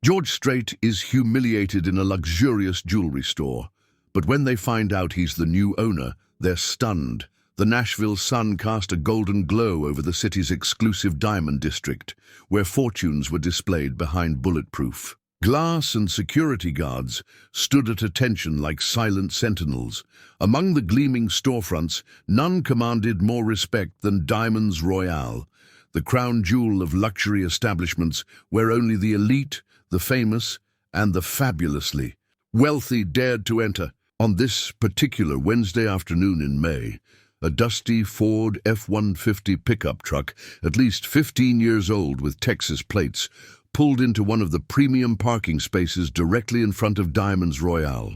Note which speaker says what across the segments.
Speaker 1: George Strait is humiliated in a luxurious jewelry store, but when they find out he's the new owner, they're stunned. The Nashville sun cast a golden glow over the city's exclusive diamond district, where fortunes were displayed behind bulletproof glass, and security guards stood at attention like silent sentinels. Among the gleaming storefronts, none commanded more respect than Diamonds Royale, the crown jewel of luxury establishments where only the elite, the famous, and the fabulously wealthy dared to enter. On this particular Wednesday afternoon in May, a dusty Ford F-150 pickup truck, at least 15 years old with Texas plates, pulled into one of the premium parking spaces directly in front of Diamonds Royale.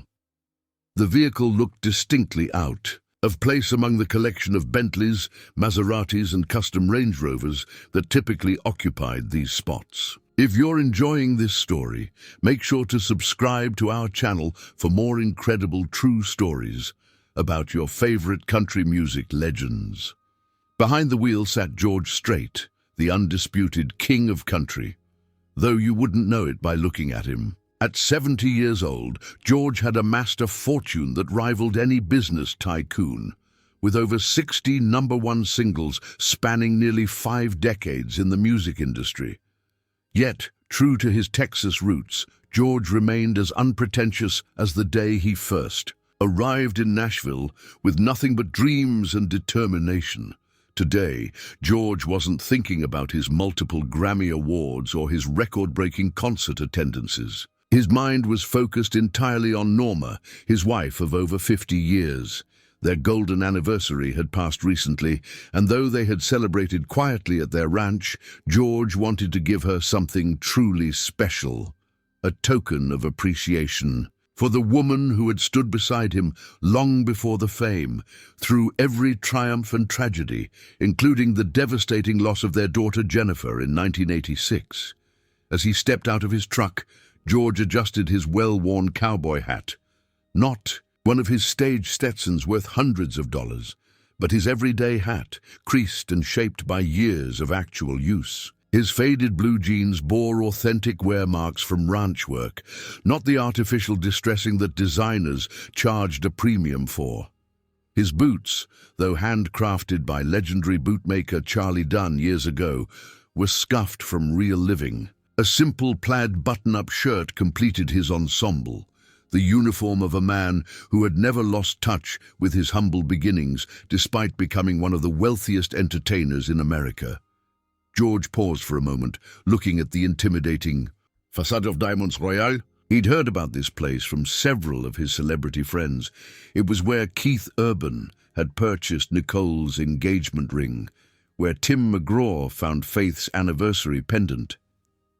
Speaker 1: The vehicle looked distinctly out of place among the collection of Bentleys, Maseratis, and custom Range Rovers that typically occupied these spots. If you're enjoying this story, make sure to subscribe to our channel for more incredible true stories about your favorite country music legends. Behind the wheel sat George Strait, the undisputed king of country, though you wouldn't know it by looking at him. At 70 years old, George had amassed a fortune that rivaled any business tycoon, with over 60 #1 singles spanning nearly 5 decades in the music industry. Yet, true to his Texas roots, George remained as unpretentious as the day he first arrived in Nashville, with nothing but dreams and determination. Today, George wasn't thinking about his multiple Grammy Awards or his record-breaking concert attendances. His mind was focused entirely on Norma, his wife of over 50 years. Their golden anniversary had passed recently, and though they had celebrated quietly at their ranch, George wanted to give her something truly special, a token of appreciation for the woman who had stood beside him long before the fame, through every triumph and tragedy, including the devastating loss of their daughter Jennifer in 1986. As he stepped out of his truck, George adjusted his well-worn cowboy hat. Not one of his stage Stetsons worth hundreds of dollars, but his everyday hat, creased and shaped by years of actual use. His faded blue jeans bore authentic wear marks from ranch work, not the artificial distressing that designers charged a premium for. His boots, though handcrafted by legendary bootmaker Charlie Dunn years ago, were scuffed from real living. A simple plaid button-up shirt completed his ensemble, the uniform of a man who had never lost touch with his humble beginnings despite becoming one of the wealthiest entertainers in America. George paused for a moment, looking at the intimidating facade of Diamonds Royale. He'd heard about this place from several of his celebrity friends. It was where Keith Urban had purchased Nicole's engagement ring, where Tim McGraw found Faith's anniversary pendant.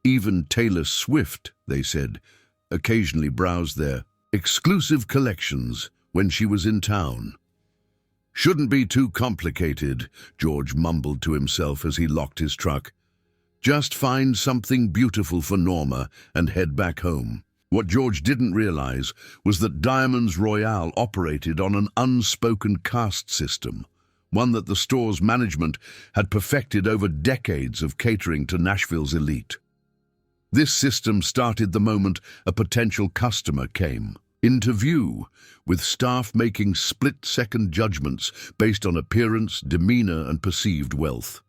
Speaker 1: Even Taylor Swift, they said, occasionally browsed their exclusive collections when she was in town. "Shouldn't be too complicated," George mumbled to himself as he locked his truck. "Just find something beautiful for Norma and head back home." What George didn't realize was that Diamonds Royale operated on an unspoken caste system, one that the store's management had perfected over decades of catering to Nashville's elite. This system started the moment a potential customer came into view, with staff making split-second judgments based on appearance, demeanor, and perceived wealth.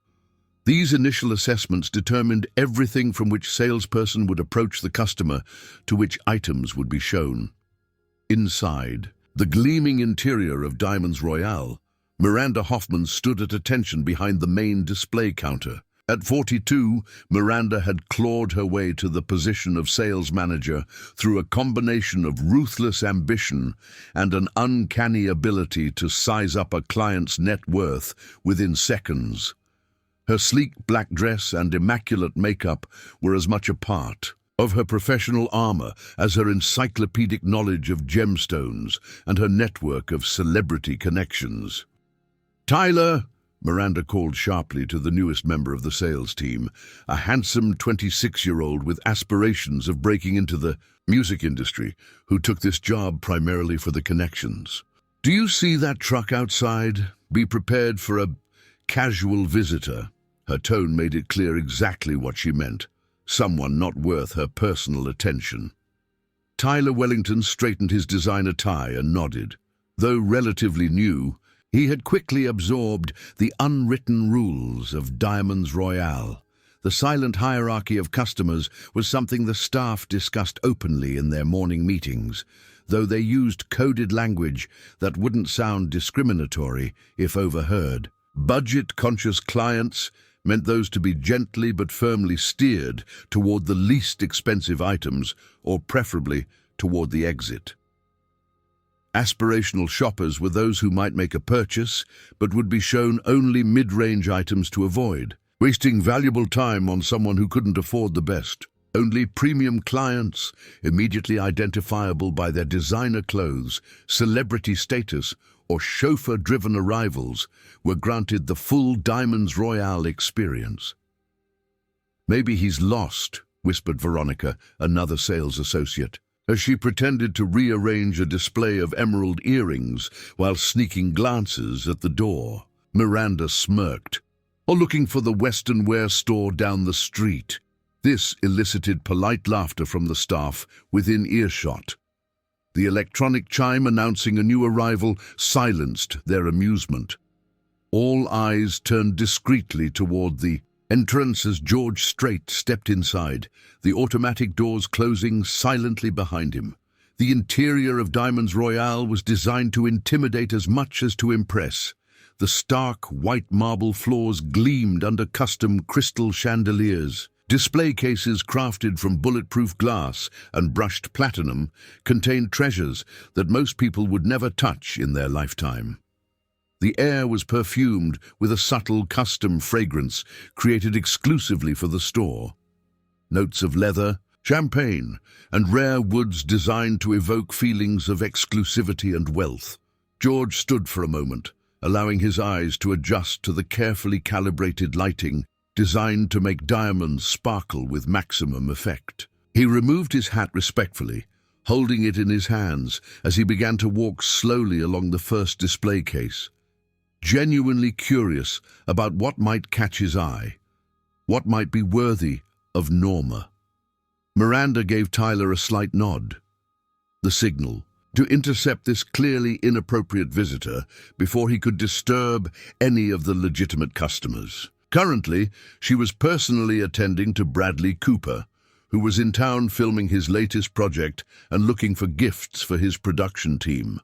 Speaker 1: These initial assessments determined everything from which salesperson would approach the customer to which items would be shown. Inside the gleaming interior of Diamonds Royale, Miranda Hoffman stood at attention behind the main display counter. At 42, Miranda had clawed her way to the position of sales manager through a combination of ruthless ambition and an uncanny ability to size up a client's net worth within seconds. Her sleek black dress and immaculate makeup were as much a part of her professional armor as her encyclopedic knowledge of gemstones and her network of celebrity connections. "Tyler!" Miranda called sharply to the newest member of the sales team, a handsome 26-year-old with aspirations of breaking into the music industry, who took this job primarily for the connections. "Do you see that truck outside? Be prepared for a casual visitor." Her tone made it clear exactly what she meant. someone not worth her personal attention. Tyler Wellington straightened his designer tie and nodded. Though relatively new, he had quickly absorbed the unwritten rules of Diamonds Royale. The silent hierarchy of customers was something the staff discussed openly in their morning meetings, though they used coded language that wouldn't sound discriminatory if overheard. Budget-conscious clients meant those to be gently but firmly steered toward the least expensive items, or preferably toward the exit. Aspirational shoppers were those who might make a purchase, but would be shown only mid-range items to avoid, wasting valuable time on someone who couldn't afford the best. Only premium clients, immediately identifiable by their designer clothes, celebrity status, or chauffeur-driven arrivals, were granted the full Diamonds Royale experience. "Maybe he's lost," whispered Veronica, another sales associate, as she pretended to rearrange a display of emerald earrings while sneaking glances at the door. Miranda smirked. "Or looking for the Western wear store down the street." This elicited polite laughter from the staff within earshot. The electronic chime announcing a new arrival silenced their amusement. All eyes turned discreetly toward the entrance as George Strait stepped inside, the automatic doors closing silently behind him. The interior of Diamonds Royale was designed to intimidate as much as to impress. The stark white marble floors gleamed under custom crystal chandeliers. Display cases crafted from bulletproof glass and brushed platinum contained treasures that most people would never touch in their lifetime. The air was perfumed with a subtle custom fragrance created exclusively for the store. Notes of leather, champagne, and rare woods designed to evoke feelings of exclusivity and wealth. George stood for a moment, allowing his eyes to adjust to the carefully calibrated lighting designed to make diamonds sparkle with maximum effect. He removed his hat respectfully, holding it in his hands as he began to walk slowly along the first display case, genuinely curious about what might catch his eye, what might be worthy of Norma. Miranda gave Tyler a slight nod, the signal to intercept this clearly inappropriate visitor before he could disturb any of the legitimate customers. Currently, she was personally attending to Bradley Cooper, who was in town filming his latest project and looking for gifts for his production team.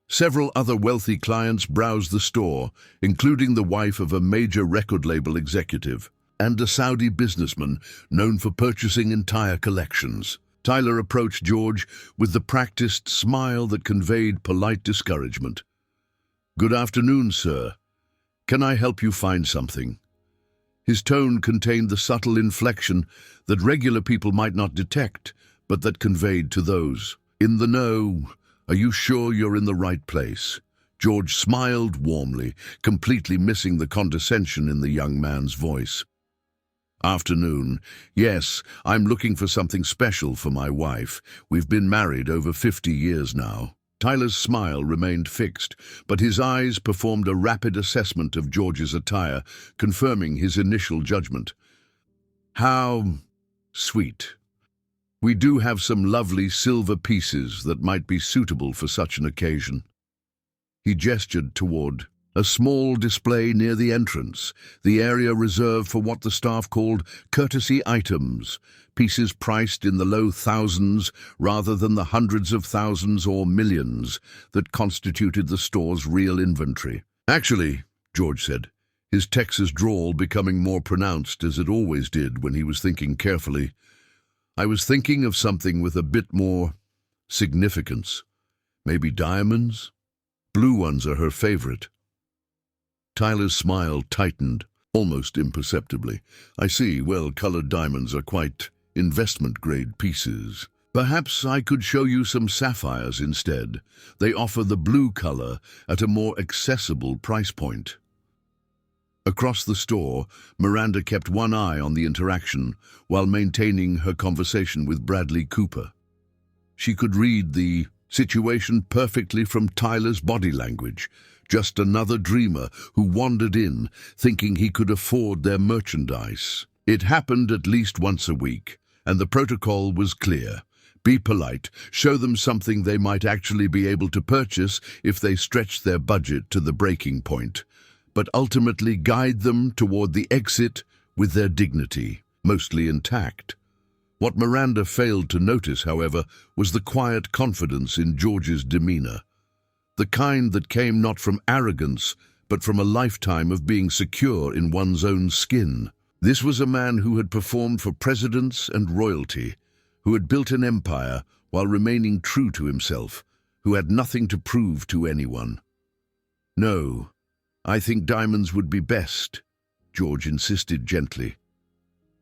Speaker 1: Several other wealthy clients browsed the store, including the wife of a major record label executive and a Saudi businessman known for purchasing entire collections. Tyler approached George with the practiced smile that conveyed polite discouragement. "Good afternoon, sir. Can I help you find something?" His tone contained the subtle inflection that regular people might not detect, but that conveyed to those in the know, "Are you sure you're in the right place?" George smiled warmly, completely missing the condescension in the young man's voice. "Afternoon. Yes, I'm looking for something special for my wife. We've been married over 50 years now." Tyler's smile remained fixed, but his eyes performed a rapid assessment of George's attire, confirming his initial judgment. "How sweet. We do have some lovely silver pieces that might be suitable for such an occasion." He gestured toward a small display near the entrance, the area reserved for what the staff called courtesy items, pieces priced in the low thousands rather than the hundreds of thousands or millions that constituted the store's real inventory. "Actually," George said, his Texas drawl becoming more pronounced as it always did when he was thinking carefully, "I was thinking of something with a bit more significance. Maybe diamonds? Blue ones are her favorite." Tyler's smile tightened, almost imperceptibly. "I see. Well-colored diamonds are quite investment-grade pieces. Perhaps I could show you some sapphires instead. They offer the blue color at a more accessible price point." Across the store, Miranda kept one eye on the interaction while maintaining her conversation with Bradley Cooper. She could read the situation perfectly from Tyler's body language, just another dreamer who wandered in thinking he could afford their merchandise. It happened at least once a week, and the protocol was clear. Be polite, show them something they might actually be able to purchase if they stretched their budget to the breaking point, but ultimately guide them toward the exit with their dignity, mostly intact. What Miranda failed to notice, however, was the quiet confidence in George's demeanor, the kind that came not from arrogance, but from a lifetime of being secure in one's own skin. This was a man who had performed for presidents and royalty, who had built an empire while remaining true to himself, who had nothing to prove to anyone. "No, I think diamonds would be best," George insisted gently.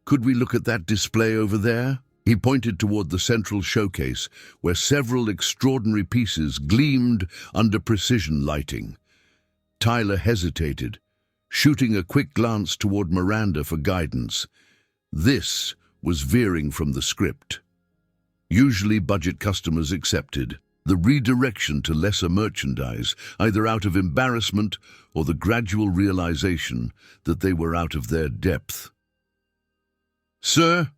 Speaker 1: "Could we look at that display over there?" He pointed toward the central showcase, where several extraordinary pieces gleamed under precision lighting. Tyler hesitated, shooting a quick glance toward Miranda for guidance. This was veering from the script. Usually budget customers accepted the redirection to lesser merchandise, either out of embarrassment or the gradual realization that they were out of their depth. "Sir,"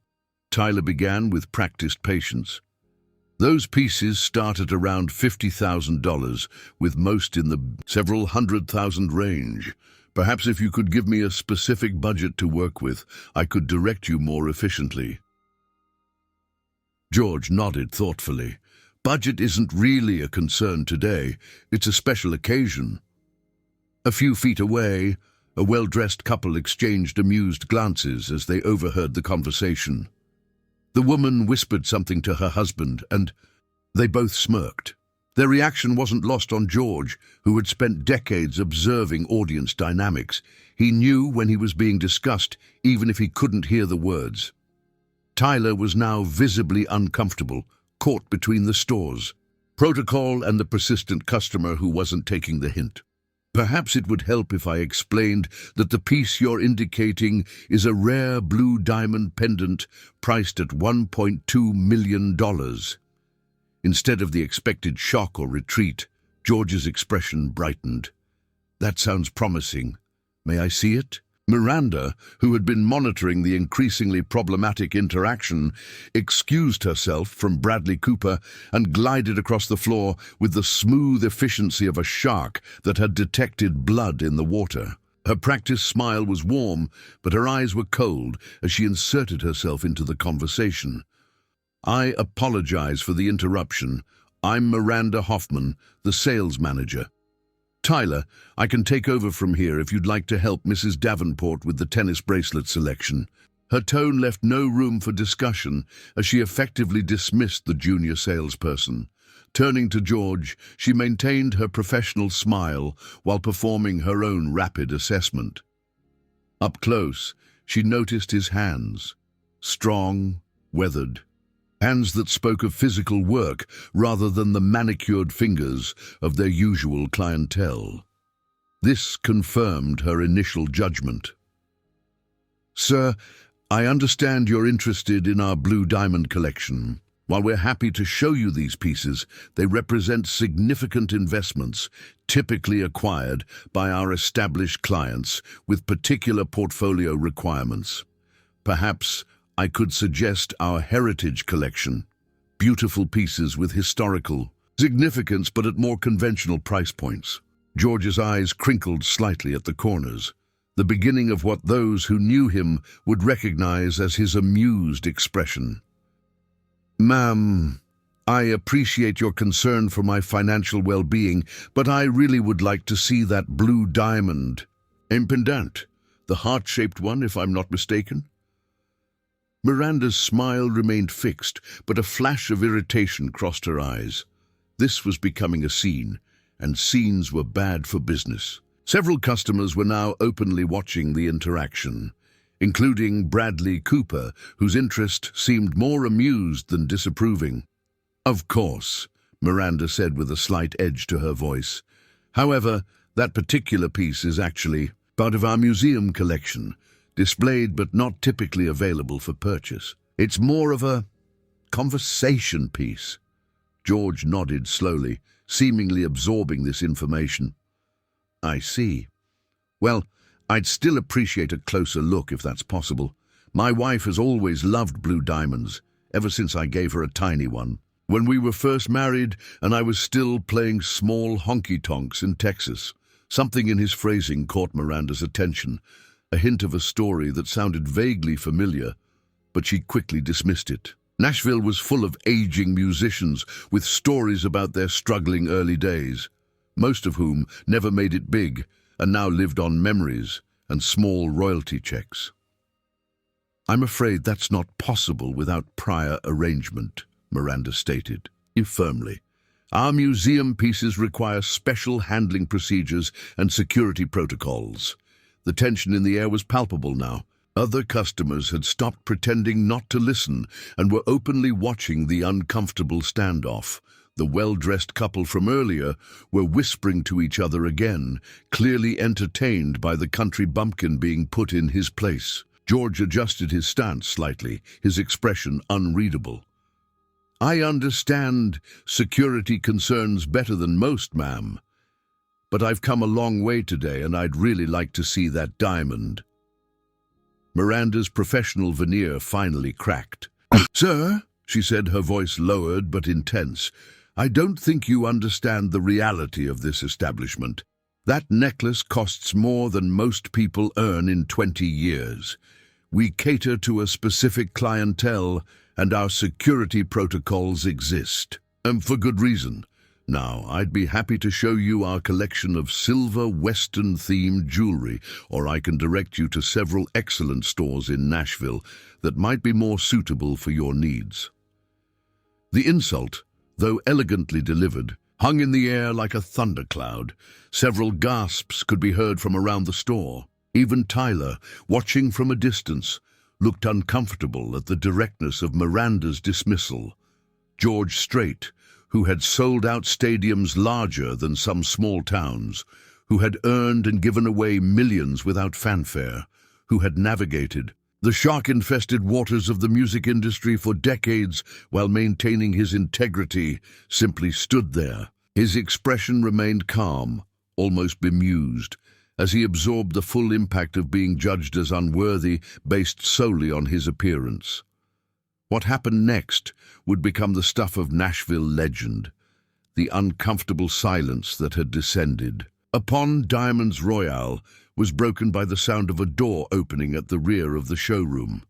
Speaker 1: Tyler began with practiced patience, "those pieces start at around $50,000, with most in the several $100,000 range. Perhaps if you could give me a specific budget to work with, I could direct you more efficiently." George nodded thoughtfully. "Budget isn't really a concern today. It's a special occasion." A few feet away, a well-dressed couple exchanged amused glances as they overheard the conversation. The woman whispered something to her husband, and they both smirked. Their reaction wasn't lost on George, who had spent decades observing audience dynamics. He knew when he was being discussed, even if he couldn't hear the words. Tyler was now visibly uncomfortable, caught between the stores, protocol and the persistent customer who wasn't taking the hint. "Perhaps it would help if I explained that the piece you're indicating is a rare blue diamond pendant priced at $1.2 million. Instead of the expected shock or retreat, George's expression brightened. "That sounds promising. May I see it?" Miranda, who had been monitoring the increasingly problematic interaction, excused herself from Bradley Cooper and glided across the floor with the smooth efficiency of a shark that had detected blood in the water. Her practiced smile was warm, but her eyes were cold as she inserted herself into the conversation. "I apologize for the interruption. I'm Miranda Hoffman, the sales manager. Tyler, I can take over from here if you'd like to help Mrs. Davenport with the tennis bracelet selection." Her tone left no room for discussion as she effectively dismissed the junior salesperson. Turning to George, she maintained her professional smile while performing her own rapid assessment. Up close, she noticed his hands, strong, weathered, hands that spoke of physical work rather than the manicured fingers of their usual clientele. This confirmed her initial judgment. "Sir, I understand you're interested in our blue diamond collection. While we're happy to show you these pieces, they represent significant investments, typically acquired by our established clients with particular portfolio requirements. Perhaps I could suggest our heritage collection, beautiful pieces with historical significance but at more conventional price points." George's eyes crinkled slightly at the corners, the beginning of what those who knew him would recognize as his amused expression. "Ma'am, I appreciate your concern for my financial well-being, but I really would like to see that blue diamond. Pendant, the heart-shaped one, if I'm not mistaken." Miranda's smile remained fixed, but a flash of irritation crossed her eyes. This was becoming a scene, and scenes were bad for business. Several customers were now openly watching the interaction, including Bradley Cooper, whose interest seemed more amused than disapproving. "Of course," Miranda said with a slight edge to her voice. "However, that particular piece is actually part of our museum collection, displayed but not typically available for purchase. It's more of a conversation piece." George nodded slowly, seemingly absorbing this information. "I see. Well, I'd still appreciate a closer look if that's possible. My wife has always loved blue diamonds, ever since I gave her a tiny one. When we were first married and I was still playing small honky-tonks in Texas, something in his phrasing caught Miranda's attention, a hint of a story that sounded vaguely familiar, but she quickly dismissed it. Nashville was full of aging musicians with stories about their struggling early days, most of whom never made it big and now lived on memories and small royalty checks. "I'm afraid that's not possible without prior arrangement," Miranda stated, firmly. "Our museum pieces require special handling procedures and security protocols." The tension in the air was palpable now. Other customers had stopped pretending not to listen and were openly watching the uncomfortable standoff. The well-dressed couple from earlier were whispering to each other again, clearly entertained by the country bumpkin being put in his place. George adjusted his stance slightly, his expression unreadable. "I understand security concerns better than most, ma'am. But I've come a long way today and I'd really like to see that diamond." Miranda's professional veneer finally cracked. "Sir," she said, her voice lowered but intense, "I don't think you understand the reality of this establishment. That necklace costs more than most people earn in 20 years. We cater to a specific clientele and our security protocols exist. And for good reason. Now, I'd be happy to show you our collection of silver Western-themed jewelry, or I can direct you to several excellent stores in Nashville that might be more suitable for your needs." The insult, though elegantly delivered, hung in the air like a thundercloud. Several gasps could be heard from around the store. Even Tyler, watching from a distance, looked uncomfortable at the directness of Miranda's dismissal. George Strait, who had sold out stadiums larger than some small towns, who had earned and given away millions without fanfare, who had navigated the shark-infested waters of the music industry for decades while maintaining his integrity, simply stood there. His expression remained calm, almost bemused, as he absorbed the full impact of being judged as unworthy based solely on his appearance. What happened next would become the stuff of Nashville legend, the uncomfortable silence that had descended upon Diamonds Royale was broken by the sound of a door opening at the rear of the showroom.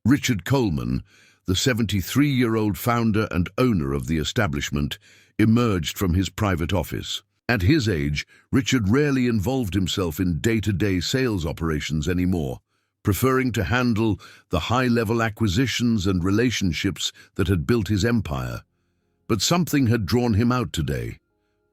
Speaker 1: Richard Coleman, the 73-year-old founder and owner of the establishment, emerged from his private office. At his age, Richard rarely involved himself in day-to-day sales operations anymore, preferring to handle the high-level acquisitions and relationships that had built his empire. But something had drawn him out today,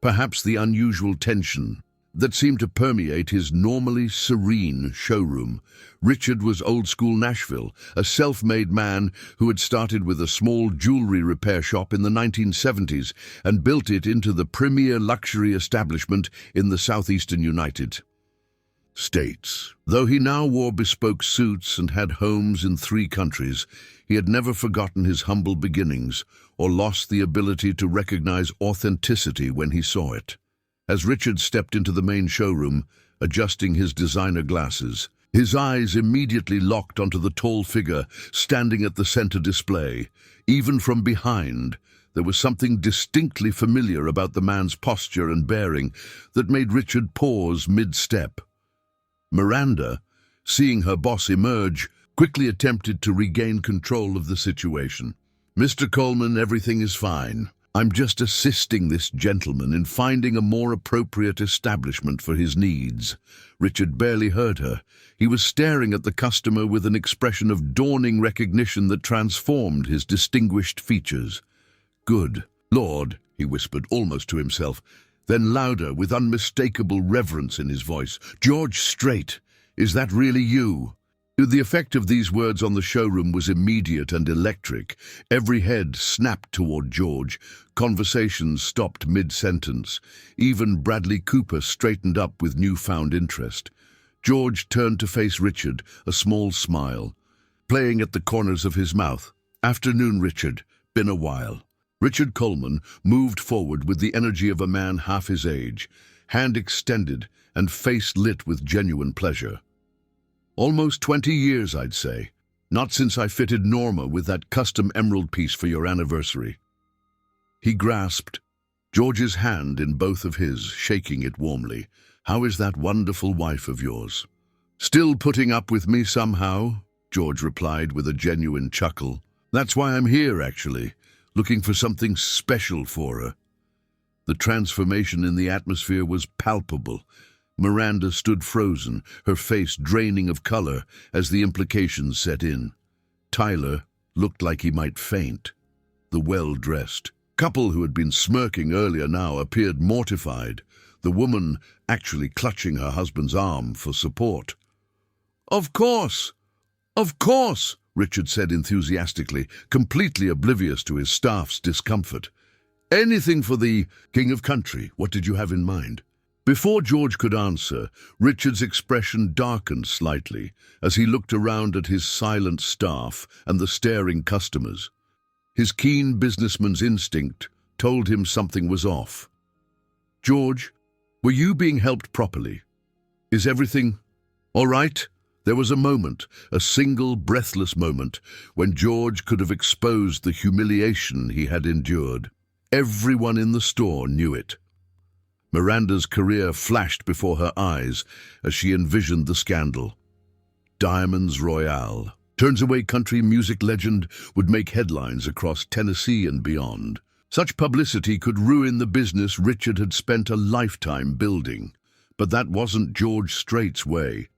Speaker 1: perhaps the unusual tension that seemed to permeate his normally serene showroom. Richard was old-school Nashville, a self-made man who had started with a small jewelry repair shop in the 1970s and built it into the premier luxury establishment in the southeastern United States. Though he now wore bespoke suits and had homes in 3 countries, he had never forgotten his humble beginnings or lost the ability to recognize authenticity when he saw it. As Richard stepped into the main showroom, adjusting his designer glasses, his eyes immediately locked onto the tall figure standing at the center display. Even from behind, there was something distinctly familiar about the man's posture and bearing that made Richard pause mid-step. Miranda, seeing her boss emerge, quickly attempted to regain control of the situation. "Mr. Coleman, everything is fine. I'm just assisting this gentleman in finding a more appropriate establishment for his needs." Richard barely heard her. He was staring at the customer with an expression of dawning recognition that transformed his distinguished features. "Good Lord," he whispered, almost to himself. Then louder, with unmistakable reverence in his voice, "George Strait, is that really you?" The effect of these words on the showroom was immediate and electric. Every head snapped toward George. Conversations stopped mid-sentence. Even Bradley Cooper straightened up with newfound interest. George turned to face Richard, a small smile playing at the corners of his mouth. "Afternoon, Richard. Been a while." Richard Coleman moved forward with the energy of a man half his age, hand extended and face lit with genuine pleasure. Almost 20 years, I'd say. Not since I fitted Norma with that custom emerald piece for your anniversary." He grasped George's hand in both of his, shaking it warmly. "How is that wonderful wife of yours?" "Still putting up with me somehow," George replied with a genuine chuckle. "That's why I'm here, actually, looking for something special for her." The transformation in the atmosphere was palpable. Miranda stood frozen, her face draining of color as the implications set in. Tyler looked like he might faint. The well-dressed couple who had been smirking earlier now appeared mortified, the woman actually clutching her husband's arm for support. Of course, Richard said enthusiastically, completely oblivious to his staff's discomfort. "Anything for the King of Country. What did you have in mind?" Before George could answer, Richard's expression darkened slightly as he looked around at his silent staff and the staring customers. His keen businessman's instinct told him something was off. "George, were you being helped properly? Is everything all right?" There was a moment, a single breathless moment, when George could have exposed the humiliation he had endured. Everyone in the store knew it. Miranda's career flashed before her eyes as she envisioned the scandal. Diamonds Royale, turns away country music legend, would make headlines across Tennessee and beyond. Such publicity could ruin the business Richard had spent a lifetime building. But that wasn't George Strait's way.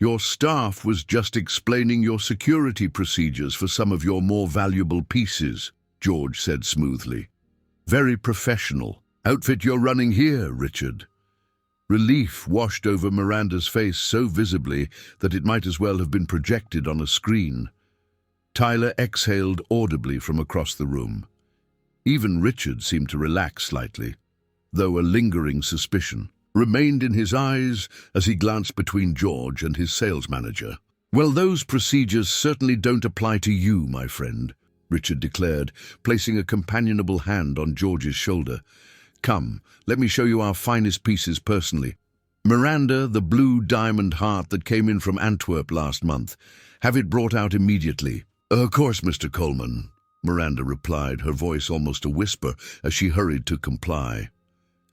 Speaker 1: "Your staff was just explaining your security procedures for some of your more valuable pieces," George said smoothly. "Very professional outfit you're running here, Richard." Relief washed over Miranda's face so visibly that it might as well have been projected on a screen. Tyler exhaled audibly from across the room. Even Richard seemed to relax slightly, though a lingering suspicion remained in his eyes as he glanced between George and his sales manager. "Well, those procedures certainly don't apply to you, my friend," Richard declared, placing a companionable hand on George's shoulder. "Come, let me show you our finest pieces personally. Miranda, the blue diamond heart that came in from Antwerp last month. Have it brought out immediately." "Of course, Mr. Coleman," Miranda replied, her voice almost a whisper as she hurried to comply.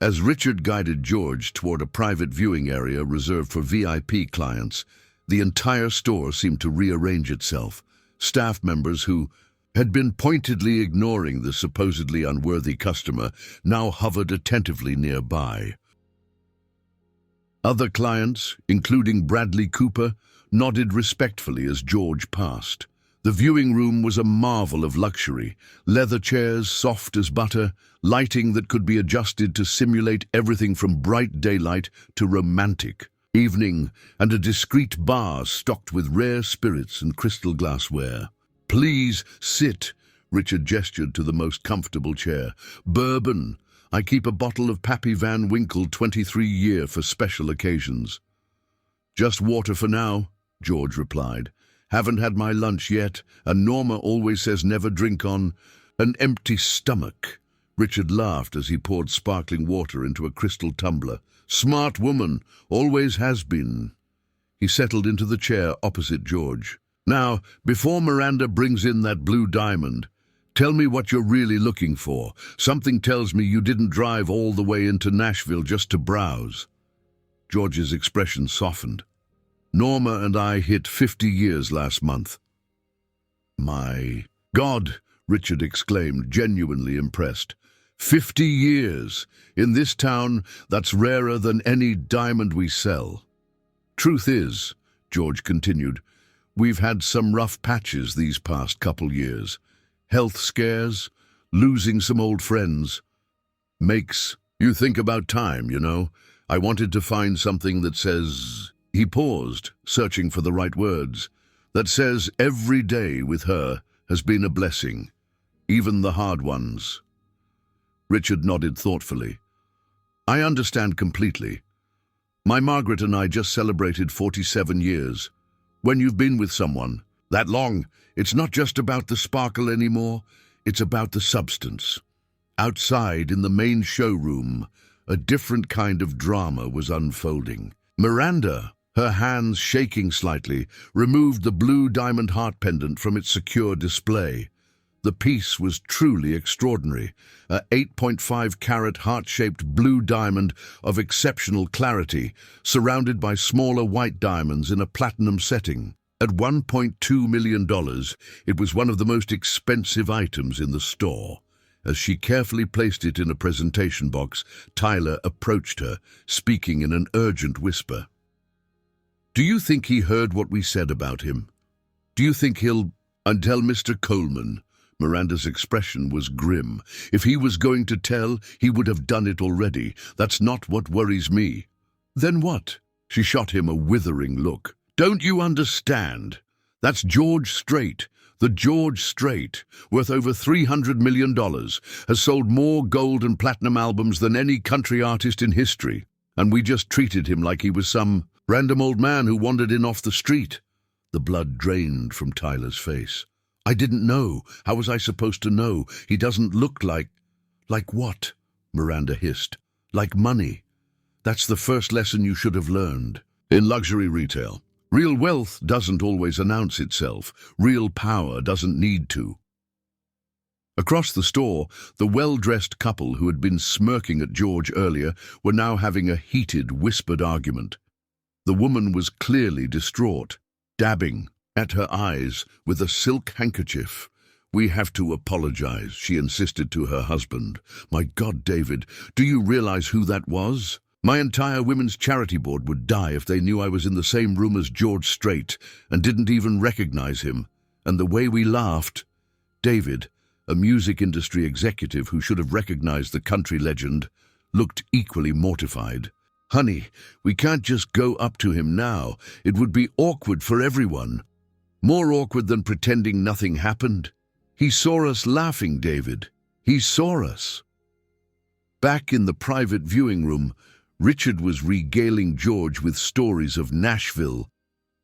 Speaker 1: As Richard guided George toward a private viewing area reserved for VIP clients, the entire store seemed to rearrange itself. Staff members who had been pointedly ignoring the supposedly unworthy customer now hovered attentively nearby. Other clients, including Bradley Cooper, nodded respectfully as George passed. The viewing room was a marvel of luxury, leather chairs soft as butter, lighting that could be adjusted to simulate everything from bright daylight to romantic evening, and a discreet bar stocked with rare spirits and crystal glassware. "Please sit," Richard gestured to the most comfortable chair. "Bourbon. I keep a bottle of Pappy Van Winkle 23 year for special occasions." "Just water for now," George replied. "Haven't had my lunch yet, and Norma always says never drink on an empty stomach." Richard laughed as he poured sparkling water into a crystal tumbler. "Smart woman, always has been." He settled into the chair opposite George. "Now, before Miranda brings in that blue diamond, tell me what you're really looking for. Something tells me you didn't drive all the way into Nashville just to browse." George's expression softened. "Norma and I hit 50 years last month." "My God," Richard exclaimed, genuinely impressed. 50 years! In this town, that's rarer than any diamond we sell." "Truth is," George continued, "we've had some rough patches these past couple years. Health scares, losing some old friends. Makes you think about time, you know. I wanted to find something that says..." He paused, searching for the right words. "That says every day with her has been a blessing, even the hard ones." Richard nodded thoughtfully. "I understand completely. My Margaret and I just celebrated 47 years. When you've been with someone that long, it's not just about the sparkle anymore, it's about the substance." Outside, in the main showroom, a different kind of drama was unfolding. Miranda, Her hands, shaking slightly, removed the blue diamond heart pendant from its secure display. The piece was truly extraordinary, a 8.5-carat heart-shaped blue diamond of exceptional clarity, surrounded by smaller white diamonds in a platinum setting. At $1.2 million, it was one of the most expensive items in the store. As she carefully placed it in a presentation box, Tyler approached her, speaking in an urgent whisper. "Do you think he heard what we said about him? Do you think he'll tell Mr. Coleman?" Miranda's expression was grim. "If he was going to tell, he would have done it already. That's not what worries me." "Then what?" She shot him a withering look. "Don't you understand? That's George Strait. The George Strait, worth over $300 million, has sold more gold and platinum albums than any country artist in history. And we just treated him like he was some random old man who wandered in off the street." The blood drained from Tyler's face. "I didn't know. How was I supposed to know? He doesn't look like..." "Like what?" Miranda hissed. "Like money. That's the first lesson you should have learned. In luxury retail, real wealth doesn't always announce itself. Real power doesn't need to." Across the store, the well-dressed couple who had been smirking at George earlier were now having a heated, whispered argument. The woman was clearly distraught, dabbing at her eyes with a silk handkerchief. "We have to apologize," she insisted to her husband. "My God, David, do you realize who that was? My entire women's charity board would die if they knew I was in the same room as George Strait and didn't even recognize him. And the way we laughed." David, a music industry executive who should have recognized the country legend, looked equally mortified. "Honey, we can't just go up to him now. It would be awkward for everyone. More awkward than pretending nothing happened. He saw us laughing, David. He saw us." Back in the private viewing room, Richard was regaling George with stories of Nashville.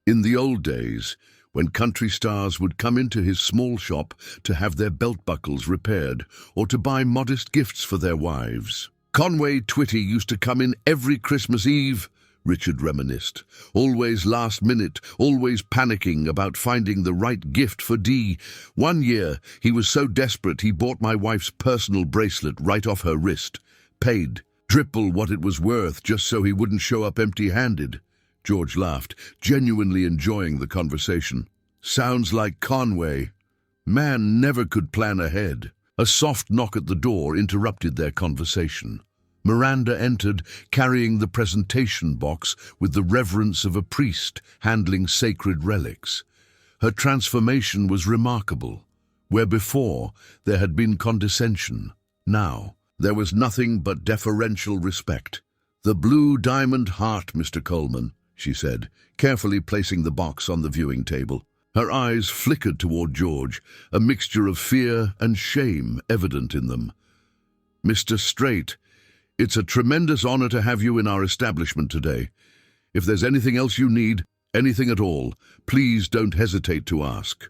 Speaker 1: In the old days, when country stars would come into his small shop to have their belt buckles repaired or to buy modest gifts for their wives. "Conway Twitty used to come in every Christmas Eve," Richard reminisced. "Always last minute, always panicking about finding the right gift for Dee. One year, he was so desperate he bought my wife's personal bracelet right off her wrist. Paid triple what it was worth just so he wouldn't show up empty-handed." George laughed, genuinely enjoying the conversation. "Sounds like Conway. Man never could plan ahead." A soft knock at the door interrupted their conversation. Miranda entered, carrying the presentation box with the reverence of a priest handling sacred relics. Her transformation was remarkable. Where before there had been condescension, now there was nothing but deferential respect. "The blue diamond heart, Mr. Coleman," she said, carefully placing the box on the viewing table. Her eyes flickered toward George, a mixture of fear and shame evident in them. "Mr. Strait, it's a tremendous honor to have you in our establishment today. If there's anything else you need, anything at all, please don't hesitate to ask."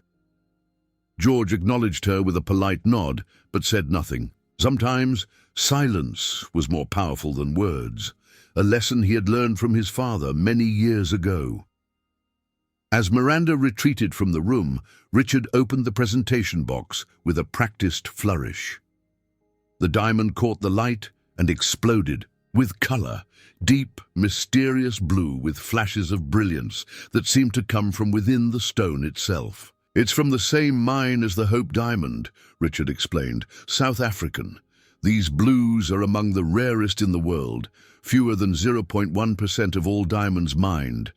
Speaker 1: George acknowledged her with a polite nod, but said nothing. Sometimes silence was more powerful than words, a lesson he had learned from his father many years ago. As Miranda retreated from the room, Richard opened the presentation box with a practiced flourish. The diamond caught the light and exploded with color, deep, mysterious blue with flashes of brilliance that seemed to come from within the stone itself. "It's from the same mine as the Hope Diamond," Richard explained, "South African. These blues are among the rarest in the world, fewer than 0.1% of all diamonds mined.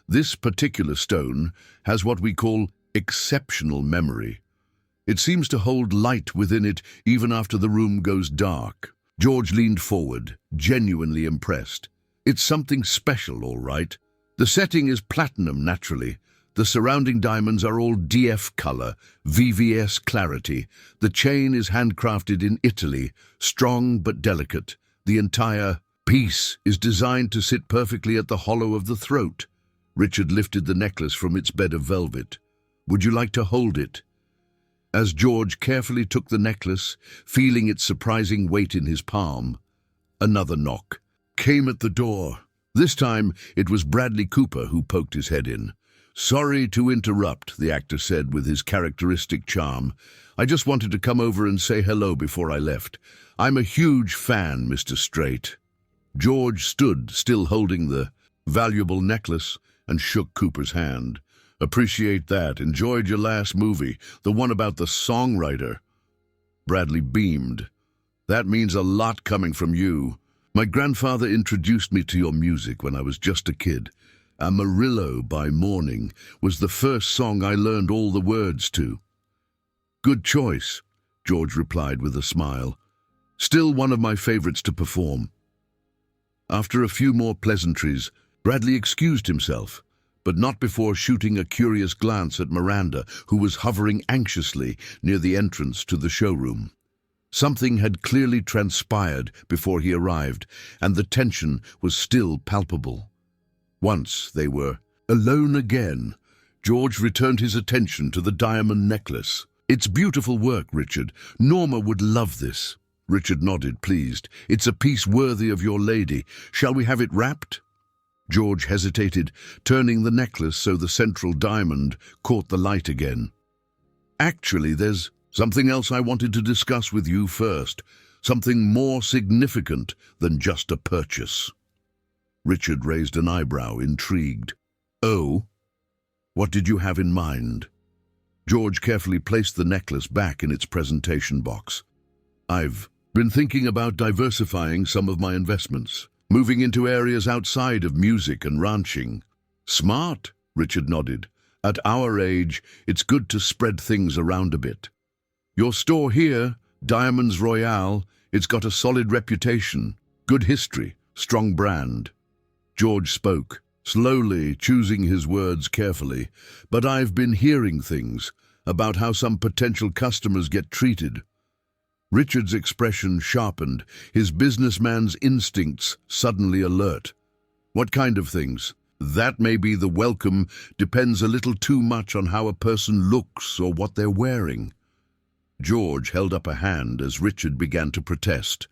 Speaker 1: This particular stone has what we call exceptional memory. It seems to hold light within it even after the room goes dark." George leaned forward, genuinely impressed. "It's something special, all right. The setting is platinum, naturally. The surrounding diamonds are all DF color, VVS clarity. The chain is handcrafted in Italy, strong but delicate. The entire piece is designed to sit perfectly at the hollow of the throat." Richard lifted the necklace from its bed of velvet. "Would you like to hold it?" As George carefully took the necklace, feeling its surprising weight in his palm, another knock came at the door. This time, it was Bradley Cooper who poked his head in. "Sorry to interrupt," the actor said with his characteristic charm. "I just wanted to come over and say hello before I left. I'm a huge fan, Mr. Strait." George stood, still holding the valuable necklace, and shook Cooper's hand. "Appreciate that. Enjoyed your last movie, the one about the songwriter." Bradley beamed. "That means a lot coming from you. My grandfather introduced me to your music when I was just a kid. Amarillo by Morning was the first song I learned all the words to." "Good choice," George replied with a smile. "Still one of my favorites to perform." After a few more pleasantries, Bradley excused himself, but not before shooting a curious glance at Miranda, who was hovering anxiously near the entrance to the showroom. Something had clearly transpired before he arrived, and the tension was still palpable. Once they were alone again, George returned his attention to the diamond necklace. "It's beautiful work, Richard. Norma would love this." Richard nodded, pleased. "It's a piece worthy of your lady. Shall we have it wrapped?" George hesitated, turning the necklace so the central diamond caught the light again. "Actually, there's something else I wanted to discuss with you first. Something more significant than just a purchase." Richard raised an eyebrow, intrigued. "Oh? What did you have in mind?" George carefully placed the necklace back in its presentation box. "I've been thinking about diversifying some of my investments, moving into areas outside of music and ranching." "Smart," Richard nodded. "At our age, it's good to spread things around a bit. Your store here, Diamonds Royale, it's got a solid reputation, good history, strong brand." George spoke, slowly, choosing his words carefully. "But I've been hearing things about how some potential customers get treated." Richard's expression sharpened, his businessman's instincts suddenly alert. "What kind of things?" "That may be the welcome depends a little too much on how a person looks or what they're wearing." George held up a hand as Richard began to protest.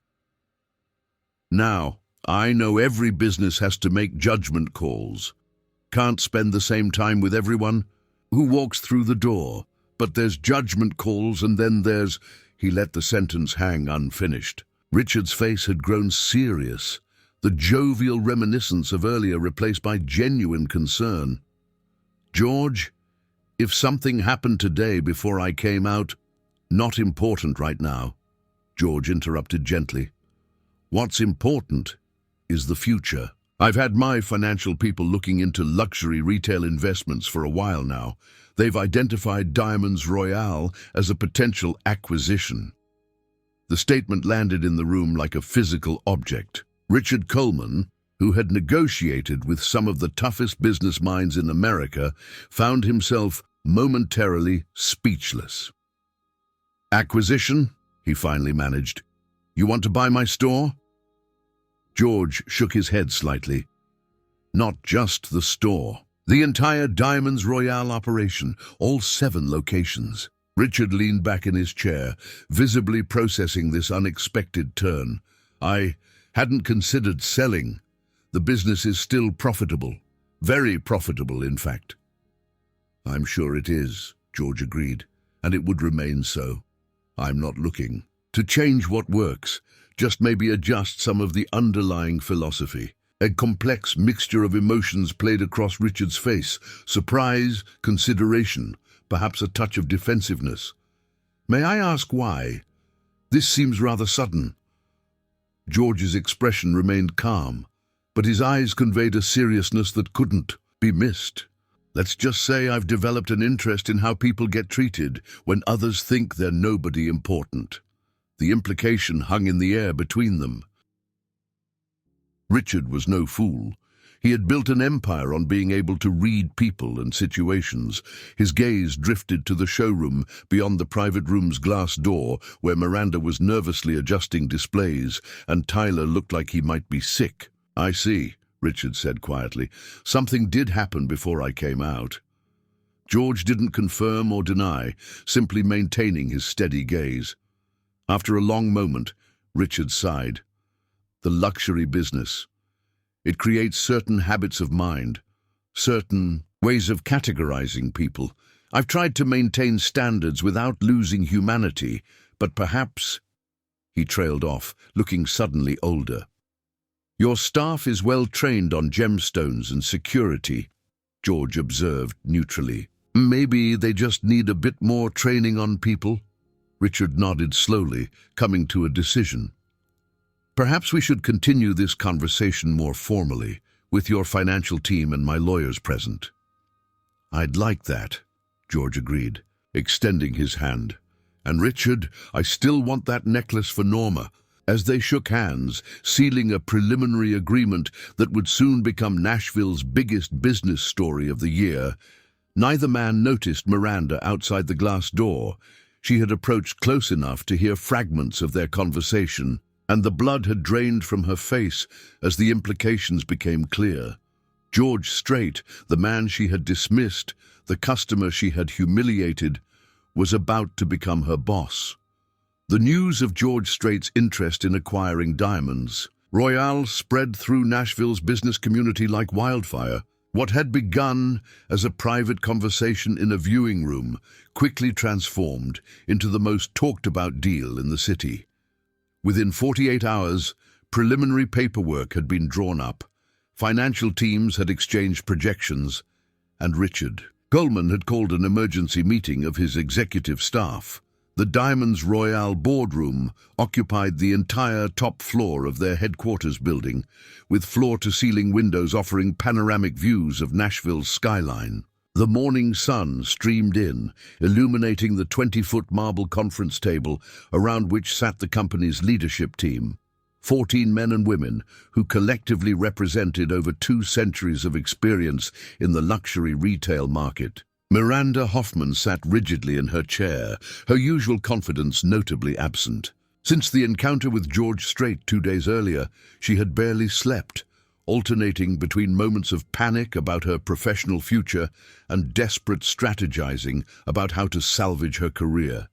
Speaker 1: "Now, I know every business has to make judgment calls. Can't spend the same time with everyone who walks through the door. But there's judgment calls, and then there's—" He let the sentence hang unfinished. Richard's face had grown serious, the jovial reminiscence of earlier replaced by genuine concern. "George, if something happened today before I came out—" "Not important right now," George interrupted gently. "What's important is the future. I've had my financial people looking into luxury retail investments for a while now. They've identified Diamonds Royale as a potential acquisition." The statement landed in the room like a physical object. Richard Coleman, who had negotiated with some of the toughest business minds in America, found himself momentarily speechless. "Acquisition?" he finally managed. "You want to buy my store?" George shook his head slightly. "Not just the store. The entire Diamonds Royale operation, all 7 locations." Richard leaned back in his chair, visibly processing this unexpected turn. "I hadn't considered selling. The business is still profitable. Very profitable, in fact." "I'm sure it is," George agreed, "and it would remain so. I'm not looking to change what works, just maybe adjust some of the underlying philosophy." A complex mixture of emotions played across Richard's face: surprise, consideration, perhaps a touch of defensiveness. "May I ask why? This seems rather sudden." George's expression remained calm, but his eyes conveyed a seriousness that couldn't be missed. "Let's just say I've developed an interest in how people get treated when others think they're nobody important." The implication hung in the air between them. Richard was no fool. He had built an empire on being able to read people and situations. His gaze drifted to the showroom beyond the private room's glass door, where Miranda was nervously adjusting displays, and Tyler looked like he might be sick. "I see," Richard said quietly. "Something did happen before I came out." George didn't confirm or deny, simply maintaining his steady gaze. After a long moment, Richard sighed. The luxury business. It creates certain habits of mind, certain ways of categorizing people. I've tried to maintain standards without losing humanity, but perhaps—" He trailed off, looking suddenly older. "Your staff is well trained on gemstones and security," George observed neutrally. "Maybe they just need a bit more training on people?" Richard nodded slowly, coming to a decision. "Perhaps we should continue this conversation more formally, with your financial team and my lawyers present." "I'd like that," George agreed, extending his hand. "And Richard, I still want that necklace for Norma." As they shook hands, sealing a preliminary agreement that would soon become Nashville's biggest business story of the year, neither man noticed Miranda outside the glass door. She had approached close enough to hear fragments of their conversation, and the blood had drained from her face as the implications became clear. George Strait, the man she had dismissed, the customer she had humiliated, was about to become her boss. The news of George Strait's interest in acquiring diamonds Royale spread through Nashville's business community like wildfire. What had begun as a private conversation in a viewing room quickly transformed into the most talked-about deal in the city. Within 48 hours, preliminary paperwork had been drawn up, financial teams had exchanged projections, and Richard Coleman had called an emergency meeting of his executive staff. The Diamonds Royale boardroom occupied the entire top floor of their headquarters building, with floor-to-ceiling windows offering panoramic views of Nashville's skyline. The morning sun streamed in, illuminating the 20-foot marble conference table around which sat the company's leadership team. 14 men and women who collectively represented over 2 centuries of experience in the luxury retail market. Miranda Hoffman sat rigidly in her chair, her usual confidence notably absent. Since the encounter with George Strait 2 days earlier, she had barely slept, alternating between moments of panic about her professional future and desperate strategizing about how to salvage her career.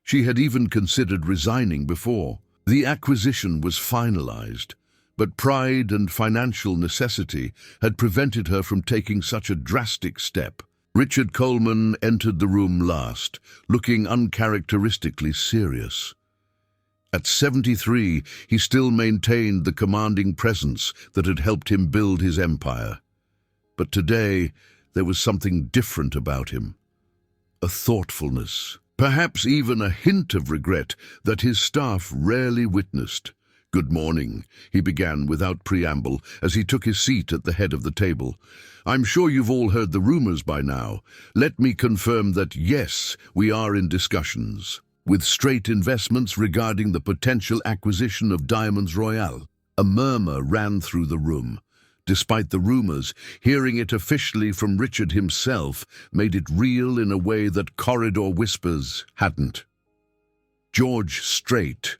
Speaker 1: She had even considered resigning before the acquisition was finalized, but pride and financial necessity had prevented her from taking such a drastic step. Richard Coleman entered the room last, looking uncharacteristically serious. At 73, he still maintained the commanding presence that had helped him build his empire. But today, there was something different about him. A thoughtfulness, perhaps even a hint of regret that his staff rarely witnessed. "Good morning," he began without preamble as he took his seat at the head of the table. "I'm sure you've all heard the rumors by now. Let me confirm that yes, we are in discussions with Strait Investments regarding the potential acquisition of Diamonds Royale." A murmur ran through the room. Despite the rumors, hearing it officially from Richard himself made it real in a way that corridor whispers hadn't. George Strait,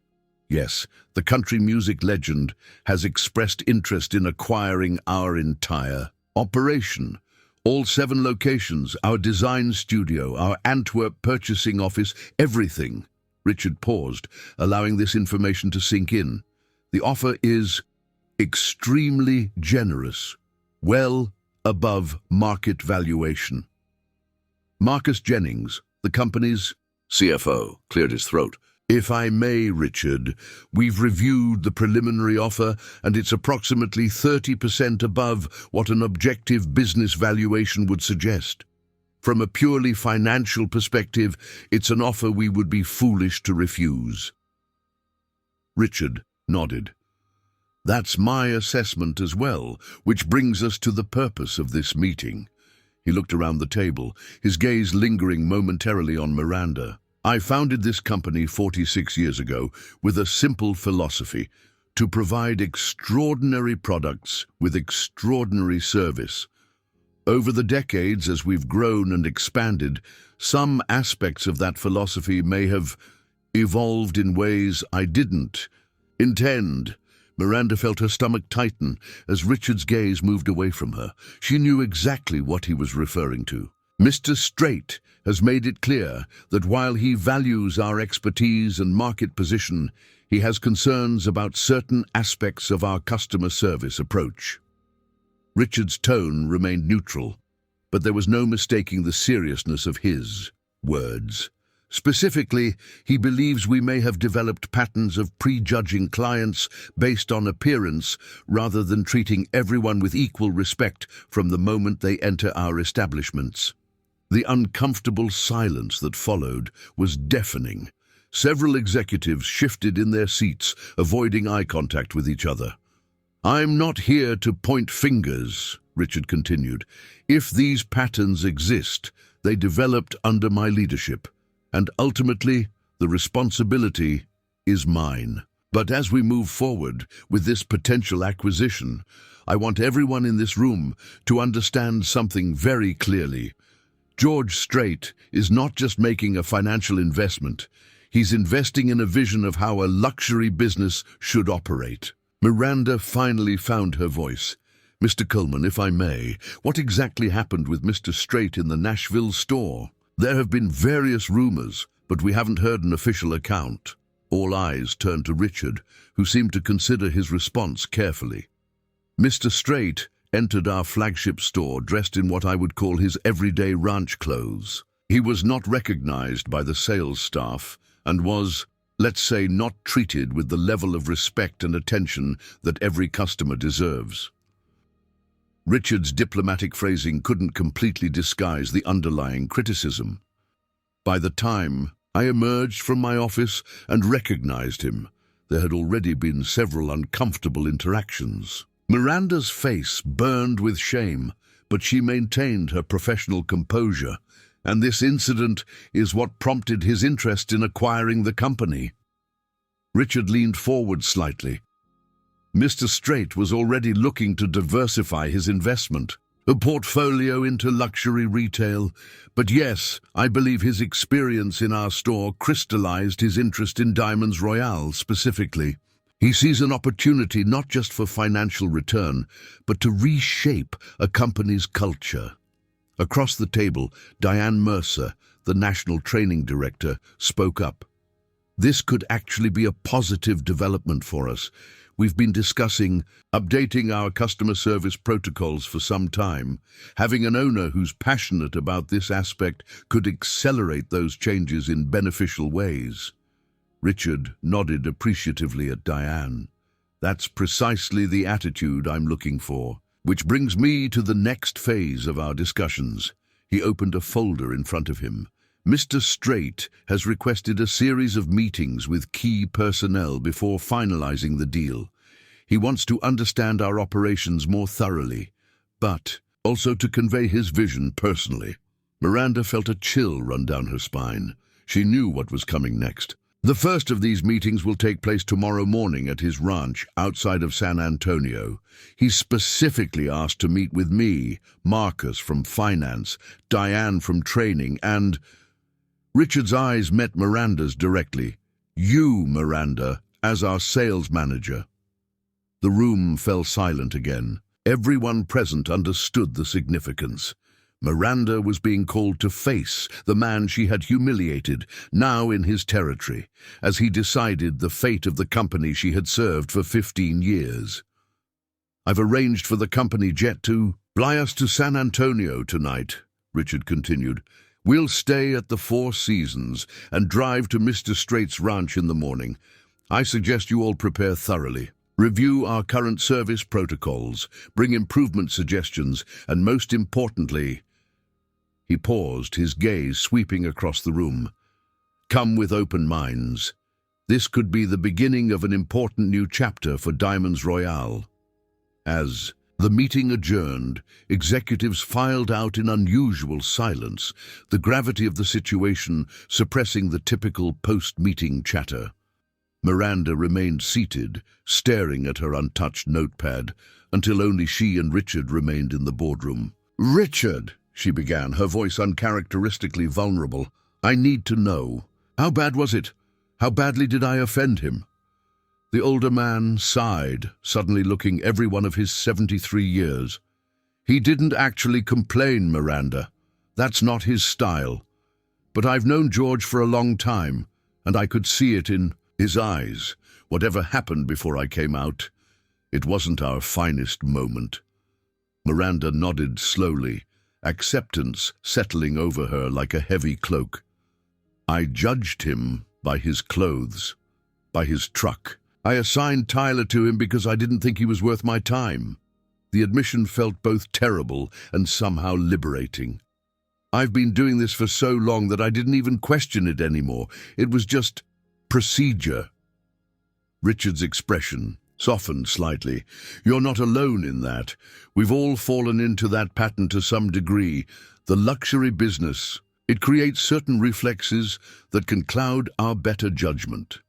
Speaker 1: yes, the country music legend, has expressed interest in acquiring our entire operation. All 7 locations, our design studio, our Antwerp purchasing office, everything. Richard paused, allowing this information to sink in. The offer is extremely generous, well above market valuation. Marcus Jennings, the company's CFO, cleared his throat. "If I may, Richard, we've reviewed the preliminary offer and it's approximately 30% above what an objective business valuation would suggest. From a purely financial perspective, it's an offer we would be foolish to refuse." Richard nodded. "That's my assessment as well, which brings us to the purpose of this meeting." He looked around the table, his gaze lingering momentarily on Miranda. "I founded this company 46 years ago with a simple philosophy: to provide extraordinary products with extraordinary service. Over the decades, as we've grown and expanded, some aspects of that philosophy may have evolved in ways I didn't intend." Miranda felt her stomach tighten as Richard's gaze moved away from her. She knew exactly what he was referring to. "Mr. Strait has made it clear that while he values our expertise and market position, He has concerns about certain aspects of our customer service approach. Richard's tone remained neutral, but there was no mistaking the seriousness of his words. Specifically, he believes we may have developed patterns of prejudging clients based on appearance rather than treating everyone with equal respect from the moment they enter our establishments. The uncomfortable silence that followed was deafening. Several executives shifted in their seats, avoiding eye contact with each other. "I'm not here to point fingers," Richard continued. "If these patterns exist, they developed under my leadership, and ultimately the responsibility is mine. But as we move forward with this potential acquisition, I want everyone in this room to understand something very clearly. George Strait is not just making a financial investment. He's investing in a vision of how a luxury business should operate." Miranda finally found her voice. "Mr. Coleman, if I may, what exactly happened with Mr. Strait in the Nashville store? There have been various rumors, but we haven't heard an official account." All eyes turned to Richard, who seemed to consider his response carefully. "Mr. Strait entered our flagship store dressed in what I would call his everyday ranch clothes. He was not recognized by the sales staff and was, let's say, not treated with the level of respect and attention that every customer deserves." Richard's diplomatic phrasing couldn't completely disguise the underlying criticism. "By the time I emerged from my office and recognized him, there had already been several uncomfortable interactions." Miranda's face burned with shame, but she maintained her professional composure, and this incident is what prompted his interest in acquiring the company. Richard leaned forward slightly. Mr. Strait was already looking to diversify his investment, a portfolio into luxury retail, but yes, I believe his experience in our store crystallized his interest in Diamonds Royale specifically. He sees an opportunity not just for financial return, but to reshape a company's culture. Across the table, Diane Mercer, the National Training Director, spoke up. "This could actually be a positive development for us. We've been discussing updating our customer service protocols for some time. Having an owner who's passionate about this aspect could accelerate those changes in beneficial ways." Richard nodded appreciatively at Diane. "That's precisely the attitude I'm looking for. Which brings me to the next phase of our discussions." He opened a folder in front of him. "Mr. Strait has requested a series of meetings with key personnel before finalizing the deal. He wants to understand our operations more thoroughly, but also to convey his vision personally." Miranda felt a chill run down her spine. She knew what was coming next. "The first of these meetings will take place tomorrow morning at his ranch outside of San Antonio. He specifically asked to meet with me, Marcus from Finance, Diane from Training, and—" Richard's eyes met Miranda's directly. "You, Miranda, as our sales manager." The room fell silent again. Everyone present understood the significance. Miranda was being called to face the man she had humiliated, now in his territory, as he decided the fate of the company she had served for 15 years. "I've arranged for the company jet to fly us to San Antonio tonight," Richard continued. "We'll stay at the Four Seasons and drive to Mr. Strait's ranch in the morning. I suggest you all prepare thoroughly. Review our current service protocols, bring improvement suggestions, and most importantly—" He paused, his gaze sweeping across the room. "Come with open minds. This could be the beginning of an important new chapter for Diamonds Royale." As the meeting adjourned, executives filed out in unusual silence, the gravity of the situation suppressing the typical post-meeting chatter. Miranda remained seated, staring at her untouched notepad, until only she and Richard remained in the boardroom. "Richard," she began, her voice uncharacteristically vulnerable, "I need to know. How bad was it? How badly did I offend him?" The older man sighed, suddenly looking every one of his 73 years. "He didn't actually complain, Miranda. That's not his style. But I've known George for a long time, and I could see it in His eyes, whatever happened before I came out, it wasn't our finest moment. Miranda nodded slowly, acceptance settling over her like a heavy cloak. I judged him by his clothes, by his truck. I assigned Tyler to him because I didn't think he was worth my time. The admission felt both terrible and somehow liberating. I've been doing this for so long that I didn't even question it anymore. It was just procedure. Richard's expression softened slightly. You're not alone in that. We've all fallen into that pattern to some degree. The luxury business, it creates certain reflexes that can cloud our better judgment.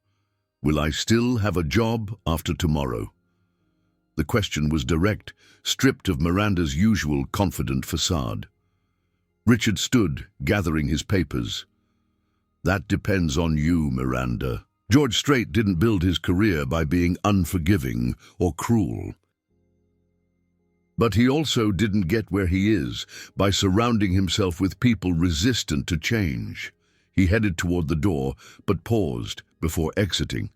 Speaker 1: Will I still have a job after tomorrow? The question was direct, stripped of Miranda's usual confident facade. Richard stood, gathering his papers. That depends on you, Miranda. George Strait didn't build his career by being unforgiving or cruel. But he also didn't get where he is by surrounding himself with people resistant to change. He headed toward the door, but paused before exiting.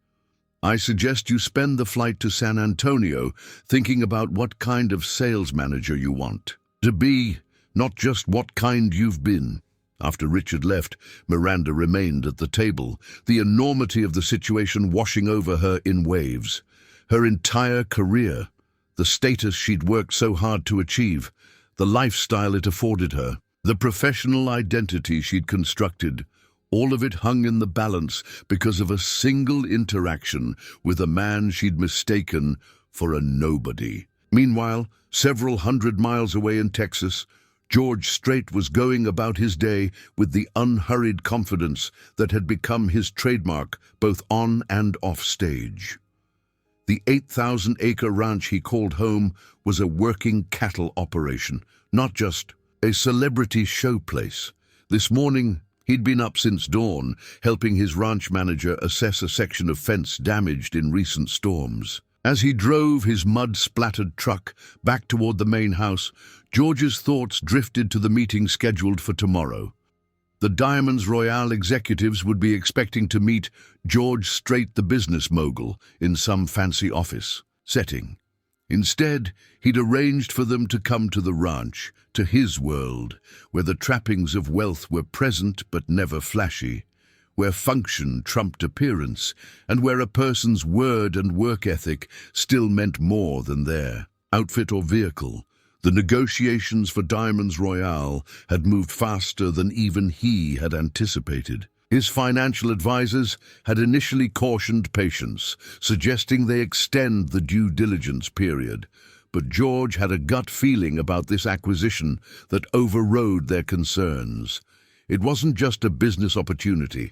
Speaker 1: I suggest you spend the flight to San Antonio thinking about what kind of sales manager you want to be, not just what kind you've been. After Richard left, Miranda remained at the table, the enormity of the situation washing over her in waves. Her entire career, the status she'd worked so hard to achieve, the lifestyle it afforded her, the professional identity she'd constructed, all of it hung in the balance because of a single interaction with a man she'd mistaken for a nobody. Meanwhile, several hundred miles away in Texas, George Strait was going about his day with the unhurried confidence that had become his trademark both on and off stage. The 8,000-acre ranch he called home was a working cattle operation, not just a celebrity showplace. This morning, he'd been up since dawn, helping his ranch manager assess a section of fence damaged in recent storms. As he drove his mud-splattered truck back toward the main house, George's thoughts drifted to the meeting scheduled for tomorrow. The Diamonds Royale executives would be expecting to meet George Strait, the business mogul, in some fancy office setting. Instead, he'd arranged for them to come to the ranch, to his world, where the trappings of wealth were present but never flashy, where function trumped appearance, and where a person's word and work ethic still meant more than their outfit or vehicle. The negotiations for Diamonds Royale had moved faster than even he had anticipated. His financial advisors had initially cautioned patience, suggesting they extend the due diligence period. But George had a gut feeling about this acquisition that overrode their concerns. It wasn't just a business opportunity.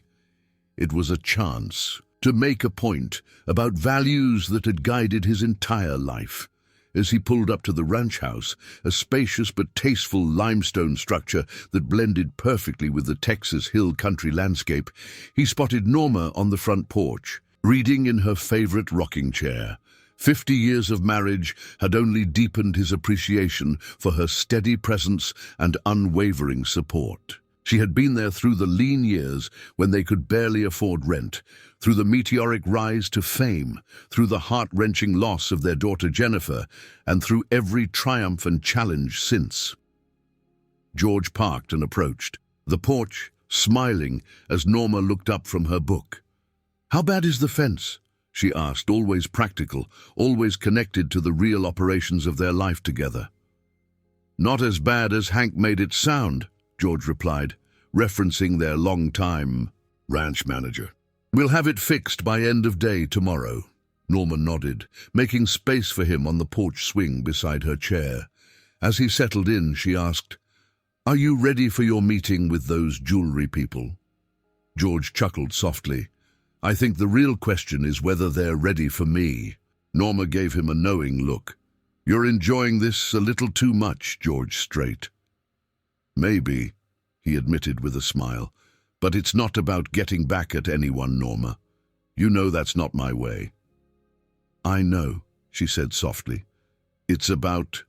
Speaker 1: It was a chance to make a point about values that had guided his entire life. As he pulled up to the ranch house, a spacious but tasteful limestone structure that blended perfectly with the Texas hill country landscape, he spotted Norma on the front porch, reading in her favorite rocking chair. 50 years of marriage had only deepened his appreciation for her steady presence and unwavering support. She had been there through the lean years when they could barely afford rent, through the meteoric rise to fame, through the heart-wrenching loss of their daughter Jennifer, and through every triumph and challenge since. George parked and approached the porch, smiling as Norma looked up from her book. "How bad is the fence?" she asked, always practical, always connected to the real operations of their life together. "Not as bad as Hank made it sound," George replied, referencing their long-time ranch manager. "We'll have it fixed by end of day tomorrow." Norma nodded, making space for him on the porch swing beside her chair. As he settled in, she asked, "Are you ready for your meeting with those jewelry people?" George chuckled softly. "I think the real question is whether they're ready for me." Norma gave him a knowing look. "You're enjoying this a little too much, George Strait." "Maybe," he admitted with a smile, "but it's not about getting back at anyone, Norma. You know that's not my way." "I know," she said softly. "It's about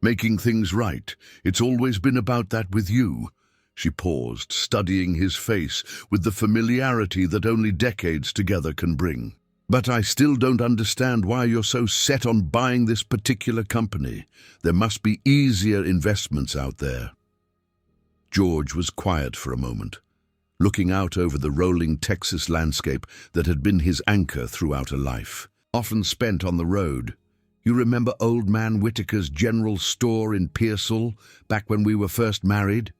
Speaker 1: making things right. It's always been about that with you. She paused, studying his face with the familiarity that only decades together can bring. "But I still don't understand why you're so set on buying this particular company. There must be easier investments out there." George was quiet for a moment, looking out over the rolling Texas landscape that had been his anchor throughout a life, often spent on the road. "You remember Old Man Whitaker's general store in Pearsall, back when we were first married?"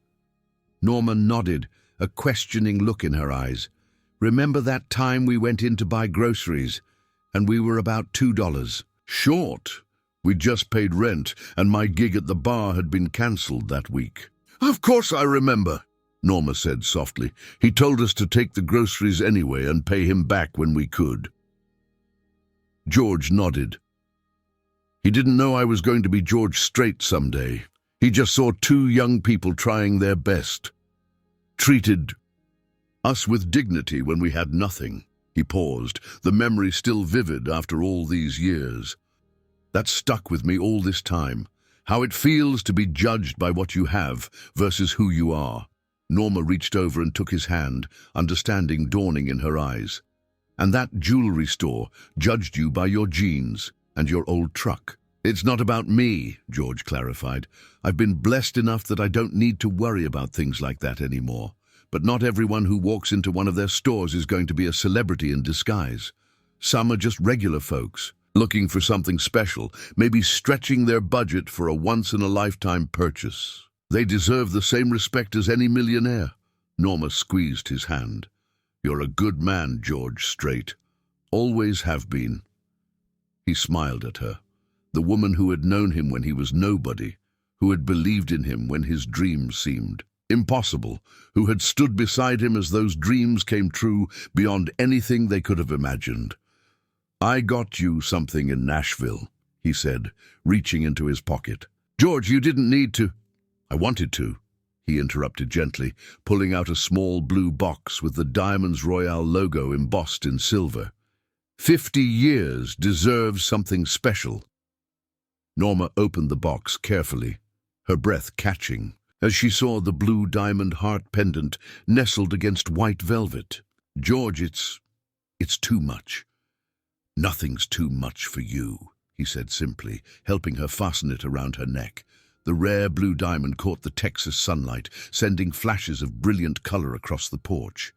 Speaker 1: Norma nodded, a questioning look in her eyes. "Remember that time we went in to buy groceries, and we were about $2 short? We'd just paid rent, and my gig at the bar had been cancelled that week." "Of course I remember," Norma said softly. "He told us to take the groceries anyway and pay him back when we could." George nodded. He didn't know I was going to be George Strait someday. He just saw two young people trying their best. Treated us with dignity when we had nothing. He paused, the memory still vivid after all these years. That stuck with me all this time. How it feels to be judged by what you have versus who you are. Norma reached over and took his hand, understanding dawning in her eyes. "And that jewelry store judged you by your jeans and your old truck." "It's not about me," George clarified. "I've been blessed enough that I don't need to worry about things like that anymore. But not everyone who walks into one of their stores is going to be a celebrity in disguise. Some are just regular folks, looking for something special, maybe stretching their budget for a once-in-a-lifetime purchase. They deserve the same respect as any millionaire." Norma squeezed his hand. "You're a good man, George Strait. Always have been." He smiled at her, the woman who had known him when he was nobody, who had believed in him when his dreams seemed impossible, who had stood beside him as those dreams came true beyond anything they could have imagined. "I got you something in Nashville," he said, reaching into his pocket. "George, you didn't need to—" "I wanted to," he interrupted gently, pulling out a small blue box with the Diamonds Royale logo embossed in silver. 50 years deserves something special." Norma opened the box carefully, her breath catching, as she saw the blue diamond heart pendant nestled against white velvet. "George, it's too much." "Nothing's too much for you," he said simply, helping her fasten it around her neck. The rare blue diamond caught the Texas sunlight, sending flashes of brilliant color across the porch.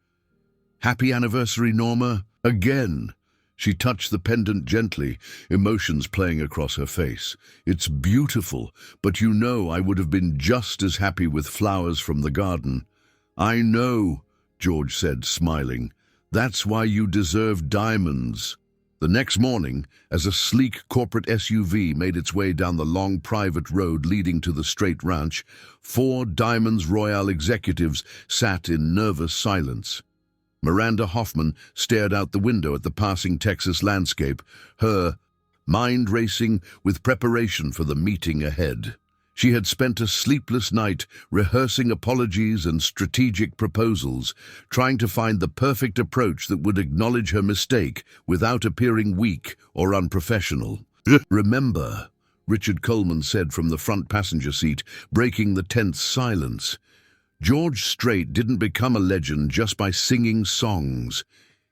Speaker 1: "Happy anniversary, Norma." Again. She touched the pendant gently, emotions playing across her face. "It's beautiful, but you know I would have been just as happy with flowers from the garden." "I know," George said, smiling. "That's why you deserve diamonds." The next morning, as a sleek corporate SUV made its way down the long private road leading to the Strait Ranch, 4 Diamonds Royale executives sat in nervous silence. Miranda Hoffman stared out the window at the passing Texas landscape, her mind racing with preparation for the meeting ahead. She had spent a sleepless night rehearsing apologies and strategic proposals, trying to find the perfect approach that would acknowledge her mistake without appearing weak or unprofessional. "Remember," Richard Coleman said from the front passenger seat, breaking the tense silence, "George Strait didn't become a legend just by singing songs.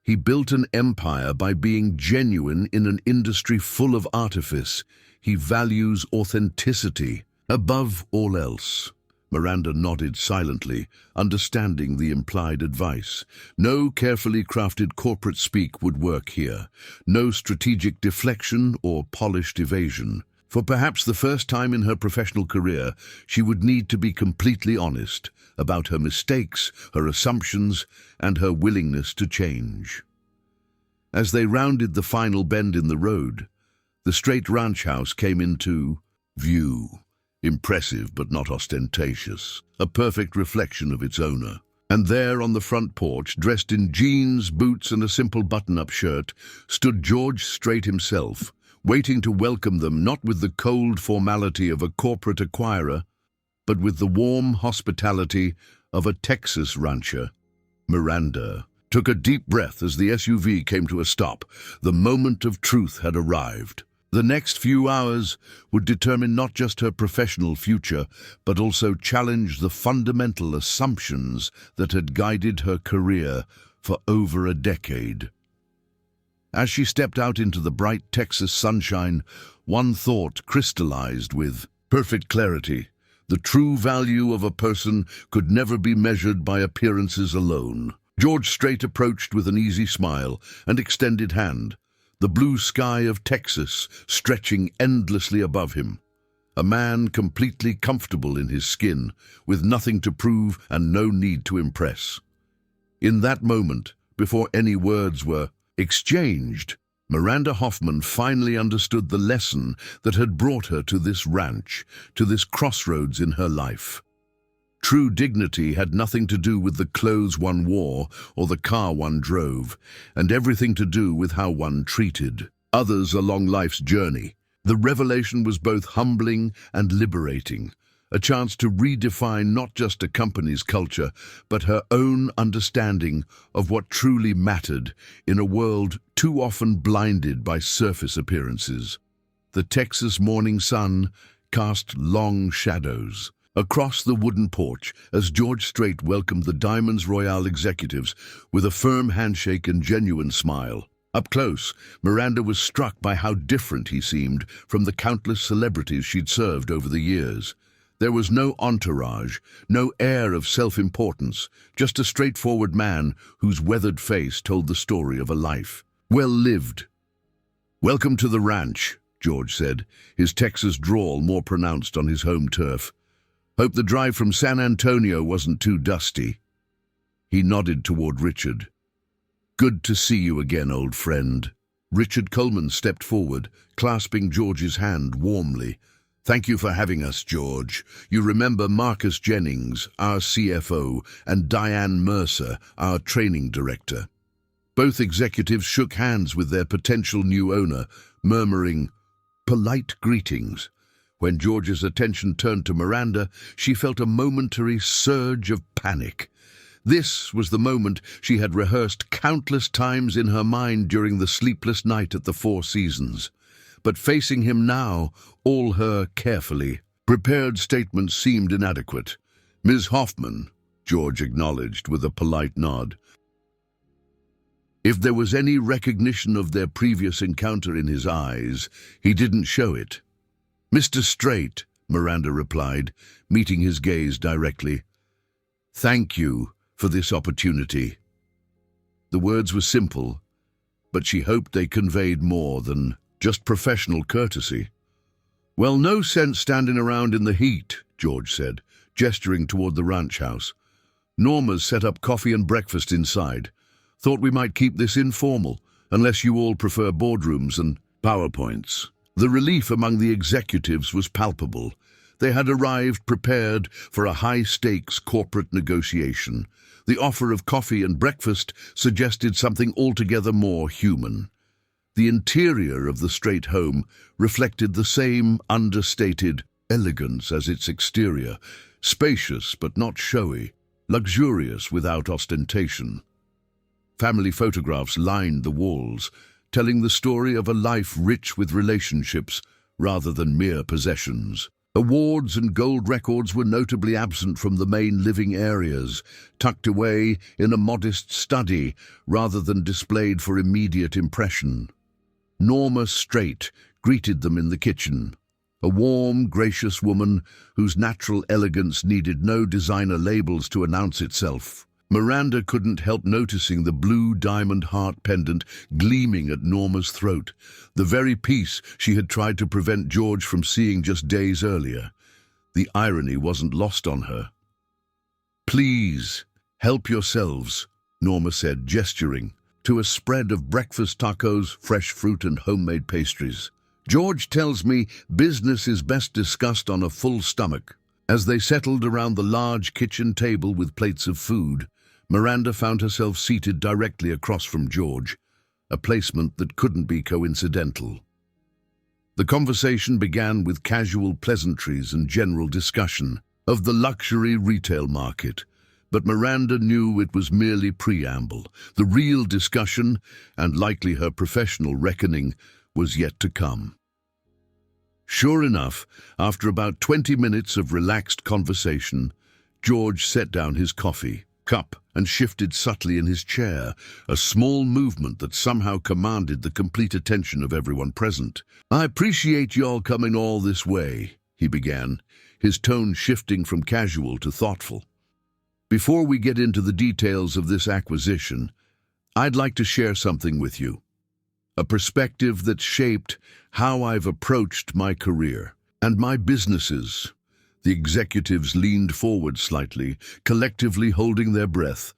Speaker 1: He built an empire by being genuine in an industry full of artifice. He values authenticity above all else." Miranda nodded silently, understanding the implied advice. No carefully crafted corporate speak would work here. No strategic deflection or polished evasion. For perhaps the first time in her professional career, she would need to be completely honest about her mistakes, her assumptions, and her willingness to change. As they rounded the final bend in the road, the Strait ranch house came into view. Impressive but not ostentatious, a perfect reflection of its owner. And there on the front porch, dressed in jeans, boots, and a simple button-up shirt, stood George Strait himself, waiting to welcome them not with the cold formality of a corporate acquirer, but with the warm hospitality of a Texas rancher. Miranda took a deep breath as the SUV came to a stop. The moment of truth had arrived. The next few hours would determine not just her professional future, but also challenge the fundamental assumptions that had guided her career for over a decade. As she stepped out into the bright Texas sunshine, one thought crystallized with perfect clarity. The true value of a person could never be measured by appearances alone. George Strait approached with an easy smile and extended hand, the blue sky of Texas stretching endlessly above him. A man completely comfortable in his skin, with nothing to prove and no need to impress. In that moment, before any words were exchanged, Miranda Hoffman finally understood the lesson that had brought her to this ranch, to this crossroads in her life. True dignity had nothing to do with the clothes one wore or the car one drove, and everything to do with how one treated others along life's journey. The revelation was both humbling and liberating, a chance to redefine not just a company's culture, but her own understanding of what truly mattered in a world too often blinded by surface appearances. The Texas morning sun cast long shadows across the wooden porch as George Strait welcomed the Diamonds Royale executives with a firm handshake and genuine smile. Up close, Miranda was struck by how different he seemed from the countless celebrities she'd served over the years. There was no entourage, no air of self-importance, just a straightforward man whose weathered face told the story of a life well lived. "Welcome to the ranch," George said, his Texas drawl more pronounced on his home turf. "Hope the drive from San Antonio wasn't too dusty." He nodded toward Richard. "Good to see you again, old friend." Richard Coleman stepped forward, clasping George's hand warmly. "Thank you for having us, George. You remember Marcus Jennings, our CFO, and Diane Mercer, our training director." Both executives shook hands with their potential new owner, murmuring polite greetings. When George's attention turned to Miranda, she felt a momentary surge of panic. This was the moment she had rehearsed countless times in her mind during the sleepless night at the Four Seasons. But facing him now, all her carefully prepared statements seemed inadequate. "Ms. Hoffman," George acknowledged with a polite nod. If there was any recognition of their previous encounter in his eyes, he didn't show it. "Mr. Strait," Miranda replied, meeting his gaze directly. "Thank you for this opportunity." The words were simple, but she hoped they conveyed more than just professional courtesy. "Well, no sense standing around in the heat," George said, gesturing toward the ranch house. "Norma's set up coffee and breakfast inside. Thought we might keep this informal, unless you all prefer boardrooms and PowerPoints." The relief among the executives was palpable. They had arrived prepared for a high-stakes corporate negotiation. The offer of coffee and breakfast suggested something altogether more human. The interior of the Strait home reflected the same understated elegance as its exterior, spacious but not showy, luxurious without ostentation. Family photographs lined the walls, telling the story of a life rich with relationships rather than mere possessions. Awards and gold records were notably absent from the main living areas, tucked away in a modest study rather than displayed for immediate impression. Norma Strait greeted them in the kitchen, a warm, gracious woman whose natural elegance needed no designer labels to announce itself. Miranda couldn't help noticing the blue diamond heart pendant gleaming at Norma's throat, the very piece she had tried to prevent George from seeing just days earlier. The irony wasn't lost on her. "Please, help yourselves," Norma said, gesturing to a spread of breakfast tacos, fresh fruit and homemade pastries. "George tells me business is best discussed on a full stomach." As they settled around the large kitchen table with plates of food, Miranda found herself seated directly across from George, a placement that couldn't be coincidental. The conversation began with casual pleasantries and general discussion of the luxury retail market, but Miranda knew it was merely preamble. The real discussion, and likely her professional reckoning, was yet to come. Sure enough, after about 20 minutes of relaxed conversation, George set down his coffee cup and shifted subtly in his chair, a small movement that somehow commanded the complete attention of everyone present. "I appreciate y'all coming all this way," he began, his tone shifting from casual to thoughtful. "Before we get into the details of this acquisition, I'd like to share something with you. A perspective that's shaped how I've approached my career and my businesses." The executives leaned forward slightly, collectively holding their breath.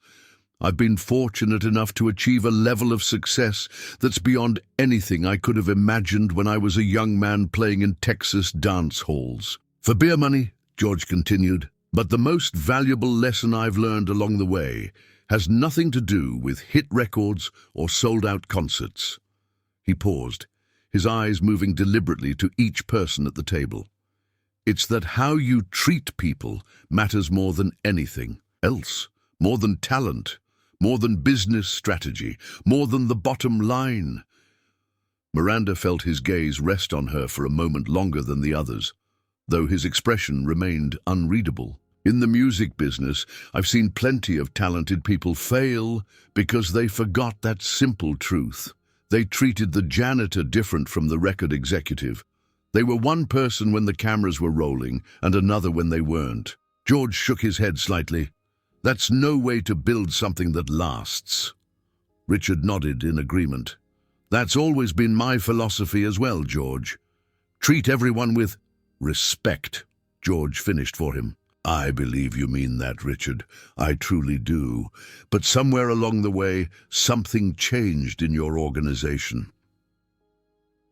Speaker 1: "I've been fortunate enough to achieve a level of success that's beyond anything I could have imagined when I was a young man playing in Texas dance halls. For beer money," George continued, "but the most valuable lesson I've learned along the way has nothing to do with hit records or sold-out concerts." He paused, his eyes moving deliberately to each person at the table. "It's that how you treat people matters more than anything else, more than talent, more than business strategy, more than the bottom line." Miranda felt his gaze rest on her for a moment longer than the others, though his expression remained unreadable. "In the music business, I've seen plenty of talented people fail because they forgot that simple truth. They treated the janitor different from the record executive. They were one person when the cameras were rolling and another when they weren't." George shook his head slightly. "That's no way to build something that lasts." Richard nodded in agreement. "That's always been my philosophy as well, George. Treat everyone with respect." George finished for him. "I believe you mean that, Richard. I truly do. But somewhere along the way, something changed in your organization."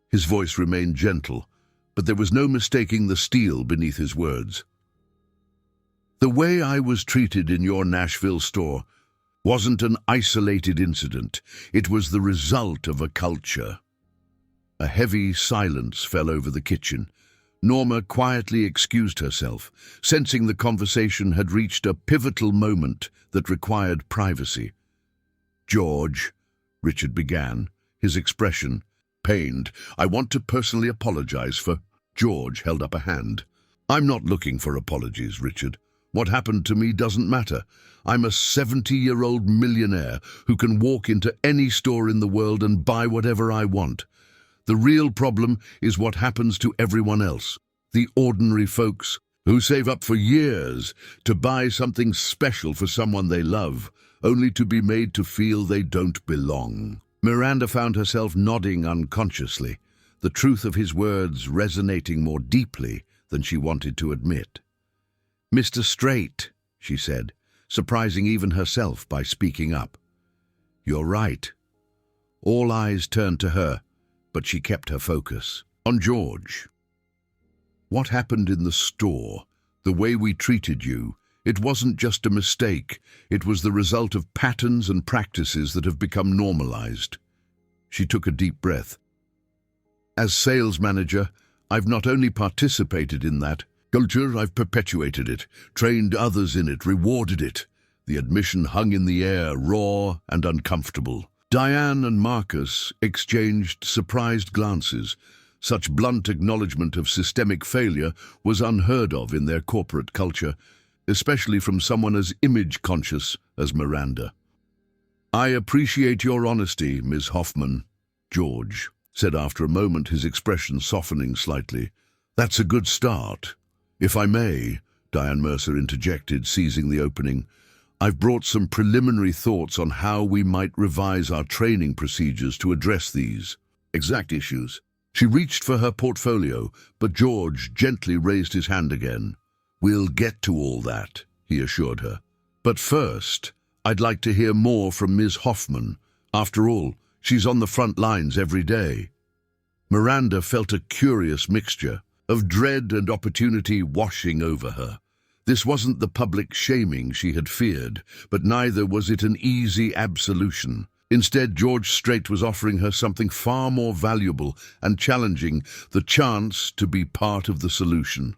Speaker 1: His voice remained gentle, but there was no mistaking the steel beneath his words. "The way I was treated in your Nashville store wasn't an isolated incident. It was the result of a culture." A heavy silence fell over the kitchen. Norma quietly excused herself, sensing the conversation had reached a pivotal moment that required privacy. "George," Richard began, his expression pained, "I want to personally apologize for—" George held up a hand. "I'm not looking for apologies, Richard. What happened to me doesn't matter. I'm a 70-year-old millionaire who can walk into any store in the world and buy whatever I want. The real problem is what happens to everyone else, the ordinary folks who save up for years to buy something special for someone they love, only to be made to feel they don't belong." Miranda found herself nodding unconsciously, the truth of his words resonating more deeply than she wanted to admit. "Mr. Strait," she said, surprising even herself by speaking up. "You're right." All eyes turned to her, but she kept her focus on George. "What happened in the store, the way we treated you, it wasn't just a mistake. It was the result of patterns and practices that have become normalized." She took a deep breath. "As sales manager, I've not only participated in that culture, I've perpetuated it, trained others in it, rewarded it." The admission hung in the air, raw and uncomfortable. Diane and Marcus exchanged surprised glances. Such blunt acknowledgement of systemic failure was unheard of in their corporate culture, especially from someone as image-conscious as Miranda. "I appreciate your honesty, Ms. Hoffman," George said after a moment, his expression softening slightly. "That's a good start. If I may," Diane Mercer interjected, seizing the opening, "I've brought some preliminary thoughts on how we might revise our training procedures to address these exact issues." She reached for her portfolio, but George gently raised his hand again. "We'll get to all that," he assured her. "But first, I'd like to hear more from Ms. Hoffman. After all, she's on the front lines every day." Miranda felt a curious mixture of dread and opportunity washing over her. This wasn't the public shaming she had feared, but neither was it an easy absolution. Instead, George Strait was offering her something far more valuable and challenging, the chance to be part of the solution.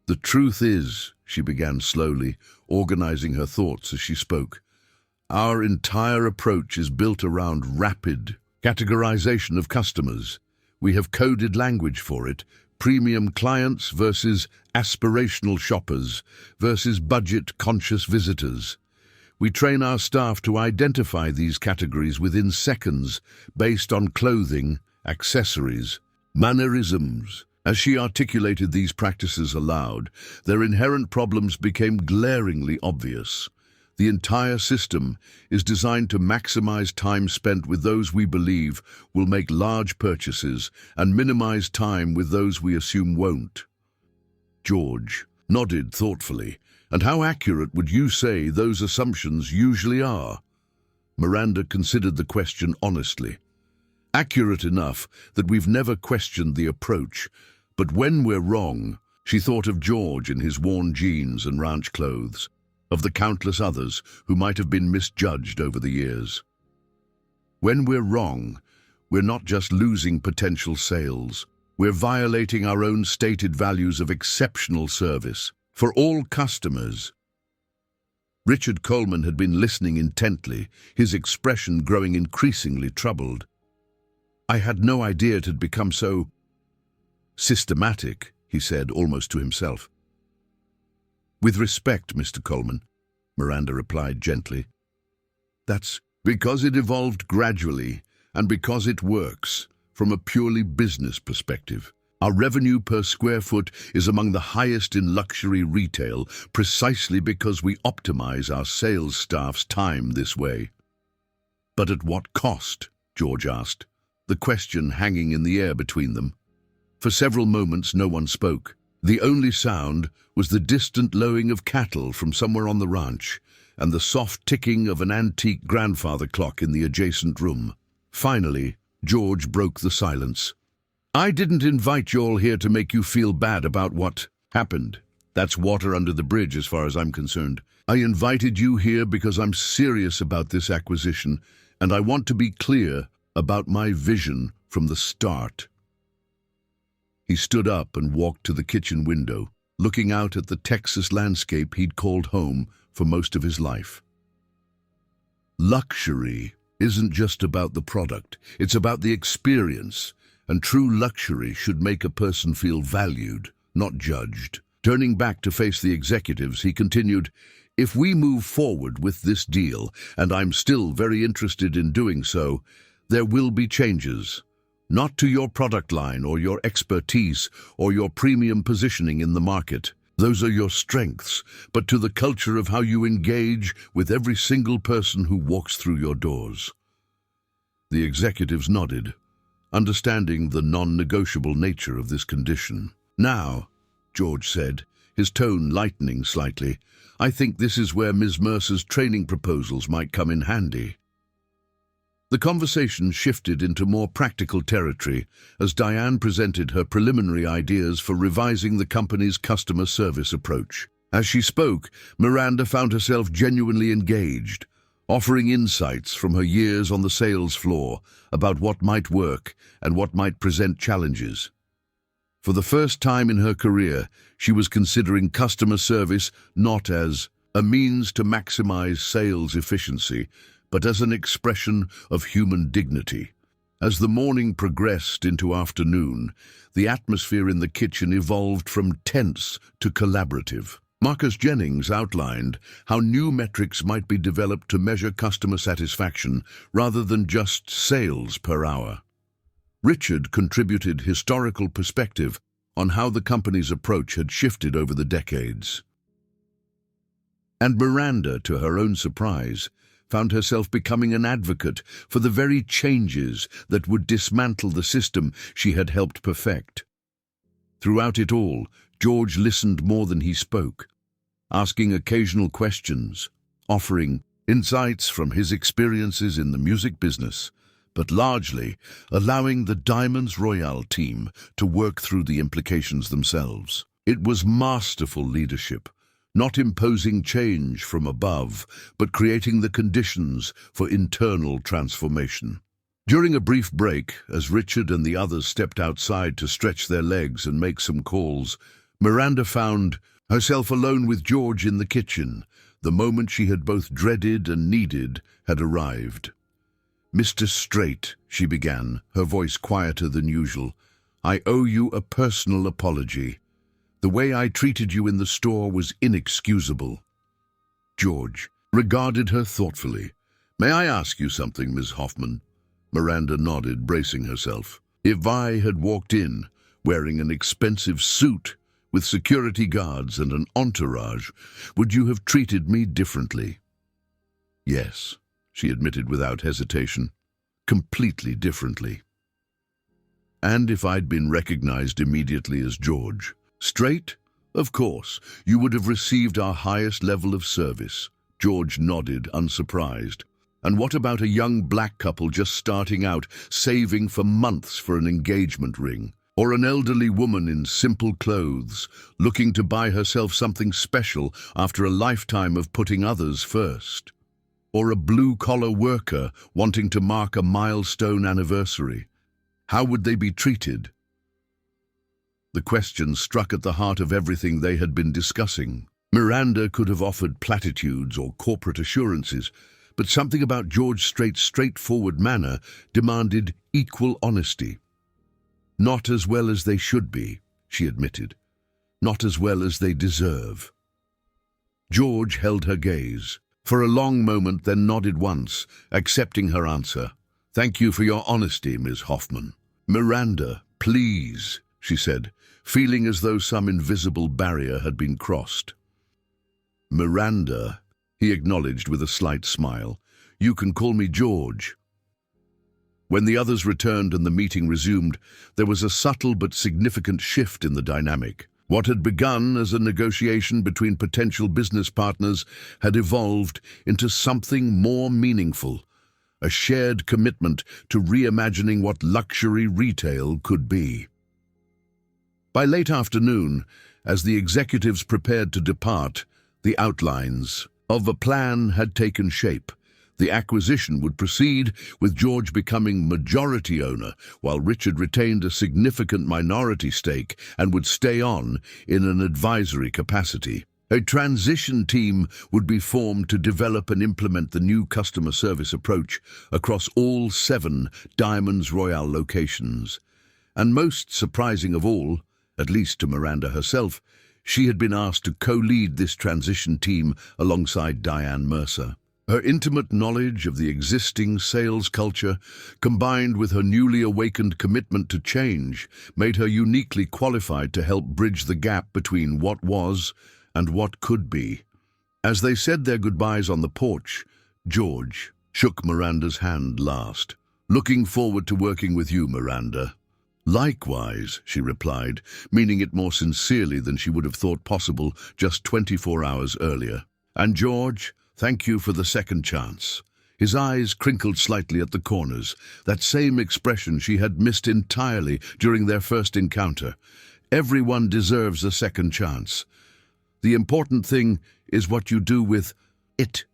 Speaker 1: "The truth is," she began slowly, organizing her thoughts as she spoke, "our entire approach is built around rapid categorization of customers. We have coded language for it, premium clients versus aspirational shoppers versus budget-conscious visitors. We train our staff to identify these categories within seconds based on clothing, accessories, mannerisms. As she articulated these practices aloud, their inherent problems became glaringly obvious. The entire system is designed to maximize time spent with those we believe will make large purchases and minimize time with those we assume won't. George nodded thoughtfully. And how accurate would you say those assumptions usually are? Miranda considered the question honestly. Accurate enough that we've never questioned the approach, but when we're wrong, she thought of George in his worn jeans and ranch clothes, of the countless others who might have been misjudged over the years. When we're wrong, we're not just losing potential sales, we're violating our own stated values of exceptional service for all customers. Richard Coleman had been listening intently, his expression growing increasingly troubled. I had no idea it had become so systematic, he said, almost to himself. With respect, Mr. Coleman, Miranda replied gently. That's because it evolved gradually and because it works from a purely business perspective. Our revenue per square foot is among the highest in luxury retail precisely because we optimize our sales staff's time this way. But at what cost? George asked, the question hanging in the air between them. For several moments no one spoke. The only sound was the distant lowing of cattle from somewhere on the ranch and the soft ticking of an antique grandfather clock in the adjacent room. Finally, George broke the silence. I didn't invite you all here to make you feel bad about what happened. That's water under the bridge as far as I'm concerned. I invited you here because I'm serious about this acquisition, and I want to be clear about my vision from the start. He stood up and walked to the kitchen window, looking out at the Texas landscape he'd called home for most of his life. Luxury isn't just about the product, it's about the experience. And true luxury should make a person feel valued, not judged. Turning back to face the executives, he continued, if we move forward with this deal, and I'm still very interested in doing so, there will be changes. Not to your product line or your expertise or your premium positioning in the market. Those are your strengths, but to the culture of how you engage with every single person who walks through your doors. The executives nodded, understanding the non-negotiable nature of this condition. Now, George said, his tone lightening slightly, I think this is where Ms. Mercer's training proposals might come in handy. The conversation shifted into more practical territory as Diane presented her preliminary ideas for revising the company's customer service approach. As she spoke, Miranda found herself genuinely engaged, offering insights from her years on the sales floor about what might work and what might present challenges. For the first time in her career, she was considering customer service not as a means to maximize sales efficiency, but as an expression of human dignity. As the morning progressed into afternoon, the atmosphere in the kitchen evolved from tense to collaborative. Marcus Jennings outlined how new metrics might be developed to measure customer satisfaction rather than just sales per hour. Richard contributed historical perspective on how the company's approach had shifted over the decades. And Miranda, to her own surprise, found herself becoming an advocate for the very changes that would dismantle the system she had helped perfect. Throughout it all, George listened more than he spoke, asking occasional questions, offering insights from his experiences in the music business, but largely allowing the Diamonds Royale team to work through the implications themselves. It was masterful leadership, not imposing change from above, but creating the conditions for internal transformation. During a brief break, as Richard and the others stepped outside to stretch their legs and make some calls, Miranda found herself alone with George in the kitchen. The moment she had both dreaded and needed had arrived. "Mr. Strait," she began, her voice quieter than usual, I owe you a personal apology. The way I treated you in the store was inexcusable." George regarded her thoughtfully. "May I ask you something, Miss Hoffman?" Miranda nodded, bracing herself. "If I had walked in, wearing an expensive suit, with security guards and an entourage, would you have treated me differently?" "Yes," she admitted without hesitation. "Completely differently." "And if I'd been recognized immediately as George Strait? Of course, you would have received our highest level of service." George nodded, unsurprised. "And what about a young black couple just starting out, saving for months for an engagement ring? Or an elderly woman in simple clothes, looking to buy herself something special after a lifetime of putting others first? Or a blue-collar worker wanting to mark a milestone anniversary? How would they be treated?" The question struck at the heart of everything they had been discussing. Miranda could have offered platitudes or corporate assurances, but something about George Strait's straightforward manner demanded equal honesty. "Not as well as they should be," she admitted. "Not as well as they deserve." George held her gaze for a long moment, then nodded once, accepting her answer. "Thank you for your honesty, Miss Hoffman." "Miranda, please," she said, feeling as though some invisible barrier had been crossed. "Miranda," he acknowledged with a slight smile. "You can call me George." When the others returned and the meeting resumed, there was a subtle but significant shift in the dynamic. What had begun as a negotiation between potential business partners had evolved into something more meaningful, a shared commitment to reimagining what luxury retail could be. By late afternoon, as the executives prepared to depart, the outlines of a plan had taken shape. The acquisition would proceed, with George becoming majority owner, while Richard retained a significant minority stake and would stay on in an advisory capacity. A transition team would be formed to develop and implement the new customer service approach across all 7 Diamonds Royale locations. And most surprising of all, at least to Miranda herself, she had been asked to co-lead this transition team alongside Diane Mercer. Her intimate knowledge of the existing sales culture, combined with her newly awakened commitment to change, made her uniquely qualified to help bridge the gap between what was and what could be. As they said their goodbyes on the porch, George shook Miranda's hand last. "Looking forward to working with you, Miranda." "Likewise," she replied, meaning it more sincerely than she would have thought possible just 24 hours earlier. "And George, thank you for the second chance." His eyes crinkled slightly at the corners, that same expression she had missed entirely during their first encounter. "Everyone deserves a second chance. The important thing is what you do with it."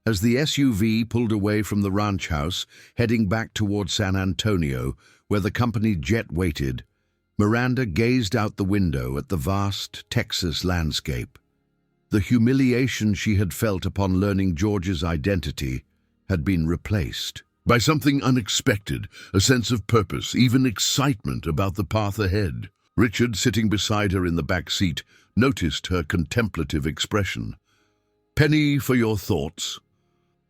Speaker 1: As the SUV pulled away from the ranch house, heading back toward San Antonio, where the company jet waited, Miranda gazed out the window at the vast Texas landscape. The humiliation she had felt upon learning George's identity had been replaced by something unexpected, a sense of purpose, even excitement about the path ahead. Richard, sitting beside her in the back seat, noticed her contemplative expression. "Penny for your thoughts."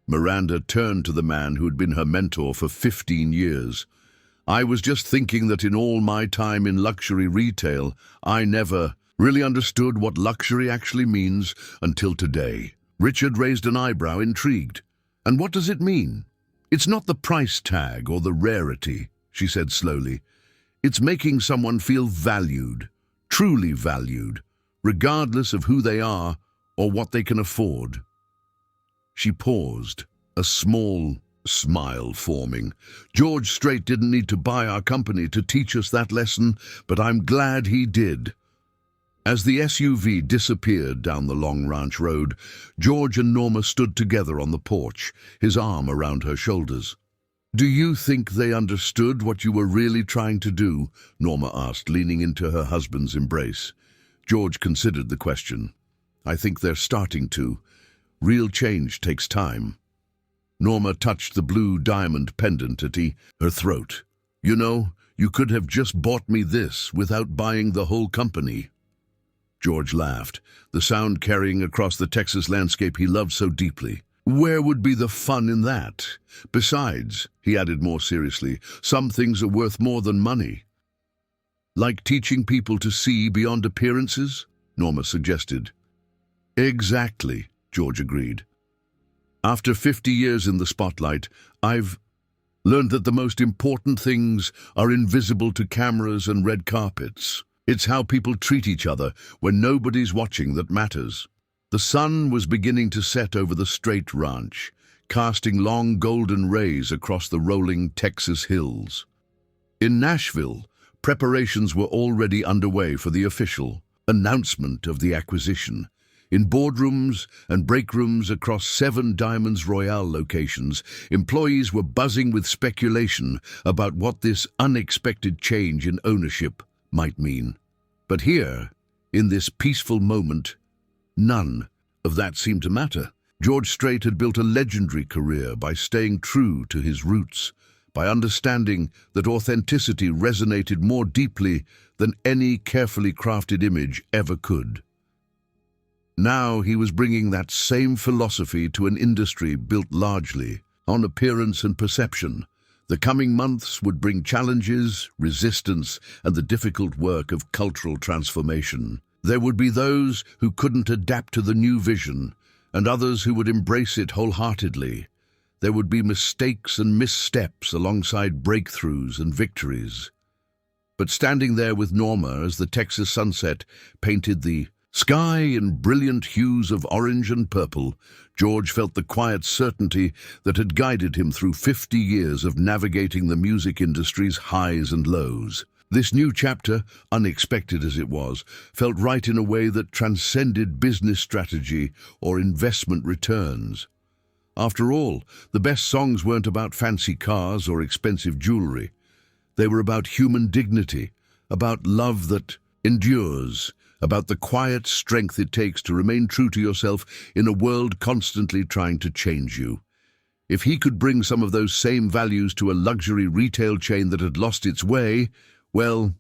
Speaker 1: Miranda turned to the man who had been her mentor for 15 years. "I was just thinking that in all my time in luxury retail, I never really understood what luxury actually means until today." Richard raised an eyebrow, intrigued. "And what does it mean?" "It's not the price tag or the rarity," she said slowly. "It's making someone feel valued, truly valued, regardless of who they are or what they can afford." She paused, a small smile forming. "George Strait didn't need to buy our company to teach us that lesson, but I'm glad he did." As the SUV disappeared down the long ranch road, George and Norma stood together on the porch, his arm around her shoulders. "Do you think they understood what you were really trying to do?" Norma asked, leaning into her husband's embrace. George considered the question. "I think they're starting to. Real change takes time." Norma touched the blue diamond pendant at her throat. "You know, You could have just bought me this without buying the whole company." George laughed, the sound carrying across the Texas landscape he loved so deeply. "Where would be the fun in that? Besides," he added more seriously, "some things are worth more than money." "Like teaching people to see beyond appearances?" Norma suggested. "Exactly," George agreed. "After 50 years in the spotlight, I've learned that the most important things are invisible to cameras and red carpets. It's how people treat each other when nobody's watching that matters." The sun was beginning to set over the Strait ranch, casting long golden rays across the rolling Texas hills. In Nashville, preparations were already underway for the official announcement of the acquisition. In boardrooms and break rooms across 7 Diamonds Royale locations, employees were buzzing with speculation about what this unexpected change in ownership might mean. But here, in this peaceful moment, none of that seemed to matter. George Strait had built a legendary career by staying true to his roots, by understanding that authenticity resonated more deeply than any carefully crafted image ever could. Now he was bringing that same philosophy to an industry built largely on appearance and perception. The coming months would bring challenges, resistance, and the difficult work of cultural transformation. There would be those who couldn't adapt to the new vision, and others who would embrace it wholeheartedly. There would be mistakes and missteps alongside breakthroughs and victories. But standing there with Norma as the Texas sunset painted the sky in brilliant hues of orange and purple, George felt the quiet certainty that had guided him through 50 years of navigating the music industry's highs and lows. This new chapter, unexpected as it was, felt right in a way that transcended business strategy or investment returns. After all, the best songs weren't about fancy cars or expensive jewelry. They were about human dignity, about love that endures, about the quiet strength it takes to remain true to yourself in a world constantly trying to change you. If he could bring some of those same values to a luxury retail chain that had lost its way, well,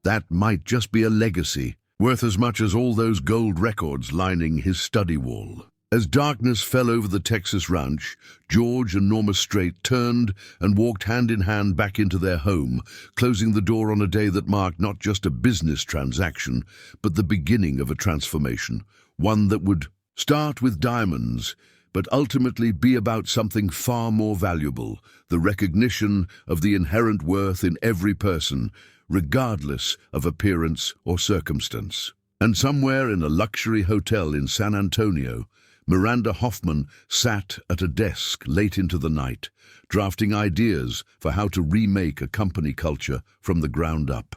Speaker 1: that might just be a legacy, worth as much as all those gold records lining his study wall. As darkness fell over the Texas ranch, George and Norma Strait turned and walked hand in hand back into their home, closing the door on a day that marked not just a business transaction, but the beginning of a transformation, one that would start with diamonds, but ultimately be about something far more valuable, the recognition of the inherent worth in every person, regardless of appearance or circumstance. And somewhere in a luxury hotel in San Antonio, Miranda Hoffman sat at a desk late into the night, drafting ideas for how to remake a company culture from the ground up.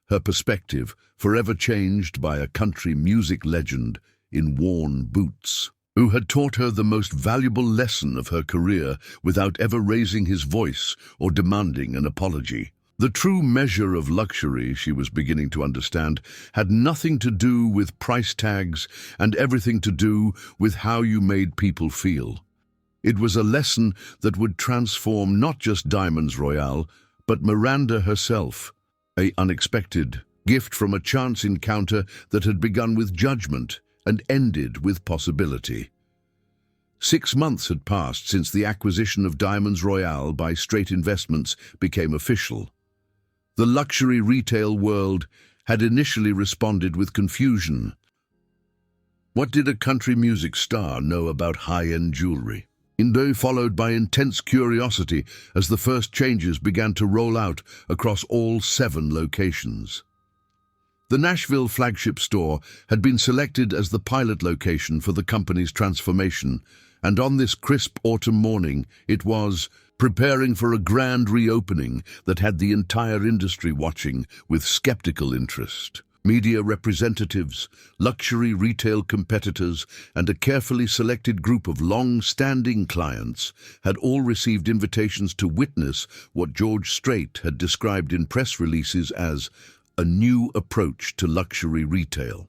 Speaker 1: Her perspective forever changed by a country music legend in worn boots, who had taught her the most valuable lesson of her career without ever raising his voice or demanding an apology. The true measure of luxury, she was beginning to understand, had nothing to do with price tags and everything to do with how you made people feel. It was a lesson that would transform not just Diamonds Royale, but Miranda herself, an unexpected gift from a chance encounter that had begun with judgment and ended with possibility. 6 months had passed since the acquisition of Diamonds Royale by Strait Investments became official. The luxury retail world had initially responded with confusion. What did a country music star know about high-end jewelry? Followed by intense curiosity as the first changes began to roll out across all 7 locations. The Nashville flagship store had been selected as the pilot location for the company's transformation, and on this crisp autumn morning, it was preparing for a grand reopening that had the entire industry watching with skeptical interest. Media representatives, luxury retail competitors, and a carefully selected group of long-standing clients had all received invitations to witness what George Strait had described in press releases as a new approach to luxury retail.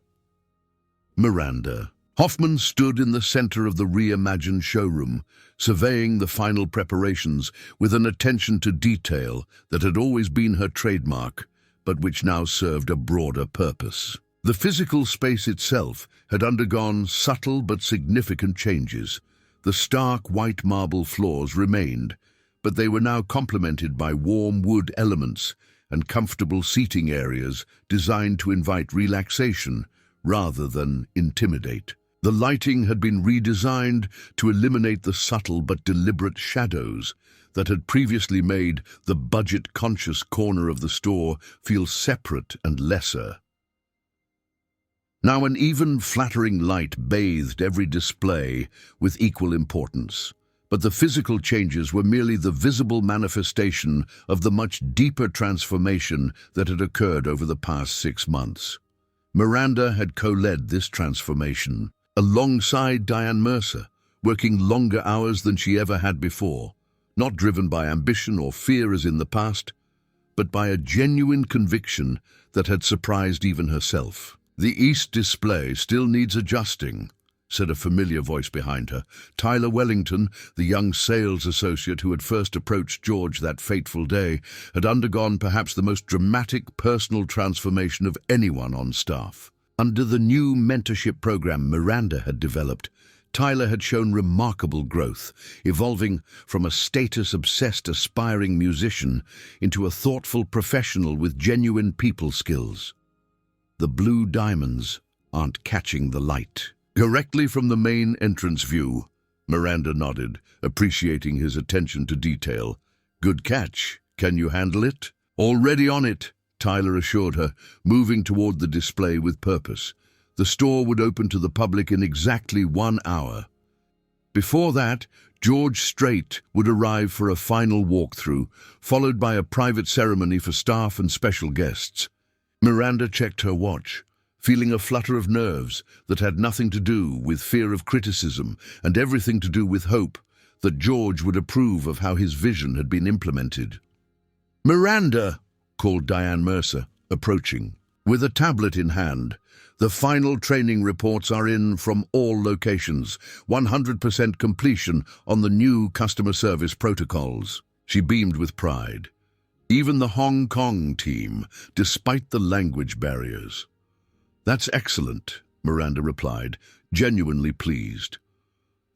Speaker 1: Miranda Hoffman stood in the center of the reimagined showroom, surveying the final preparations with an attention to detail that had always been her trademark, but which now served a broader purpose. The physical space itself had undergone subtle but significant changes. The stark white marble floors remained, but they were now complemented by warm wood elements and comfortable seating areas designed to invite relaxation rather than intimidate. The lighting had been redesigned to eliminate the subtle but deliberate shadows that had previously made the budget-conscious corner of the store feel separate and lesser. Now an even, flattering light bathed every display with equal importance. But the physical changes were merely the visible manifestation of the much deeper transformation that had occurred over the past 6 months. Miranda had co-led this transformation, alongside Diane Mercer, working longer hours than she ever had before, not driven by ambition or fear as in the past, but by a genuine conviction that had surprised even herself. "The East display still needs adjusting," said a familiar voice behind her. Tyler Wellington, the young sales associate who had first approached George that fateful day, had undergone perhaps the most dramatic personal transformation of anyone on staff. Under the new mentorship program Miranda had developed, Tyler had shown remarkable growth, evolving from a status-obsessed aspiring musician into a thoughtful professional with genuine people skills. "The blue diamonds aren't catching the light." Directly from the main entrance view, Miranda nodded, appreciating his attention to detail. "Good catch. Can you handle it?" "Already on it," Tyler assured her, moving toward the display with purpose. The store would open to the public in exactly 1 hour. Before that, George Strait would arrive for a final walkthrough, followed by a private ceremony for staff and special guests. Miranda checked her watch, feeling a flutter of nerves that had nothing to do with fear of criticism and everything to do with hope that George would approve of how his vision had been implemented. "Miranda!" called Diane Mercer, approaching. With a tablet in hand, "The final training reports are in from all locations, 100% completion on the new customer service protocols." She beamed with pride. Even the Hong Kong team, despite the language barriers. "That's excellent," Miranda replied, genuinely pleased.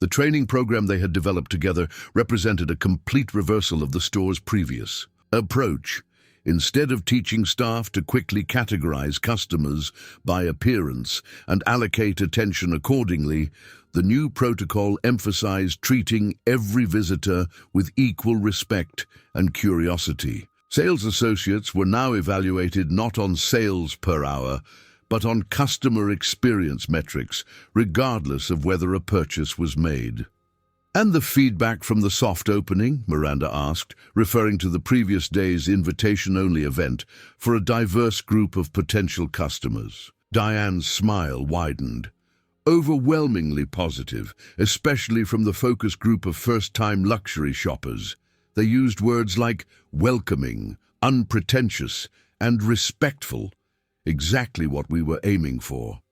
Speaker 1: The training program they had developed together represented a complete reversal of the store's previous approach. Instead of teaching staff to quickly categorize customers by appearance and allocate attention accordingly, the new protocol emphasized treating every visitor with equal respect and curiosity. Sales associates were now evaluated not on sales per hour, but on customer experience metrics, regardless of whether a purchase was made. "And the feedback from the soft opening?" Miranda asked, referring to the previous day's invitation-only event for a diverse group of potential customers. Diane's smile widened. "Overwhelmingly positive, especially from the focus group of first-time luxury shoppers. They used words like welcoming, unpretentious, and respectful, exactly what we were aiming for."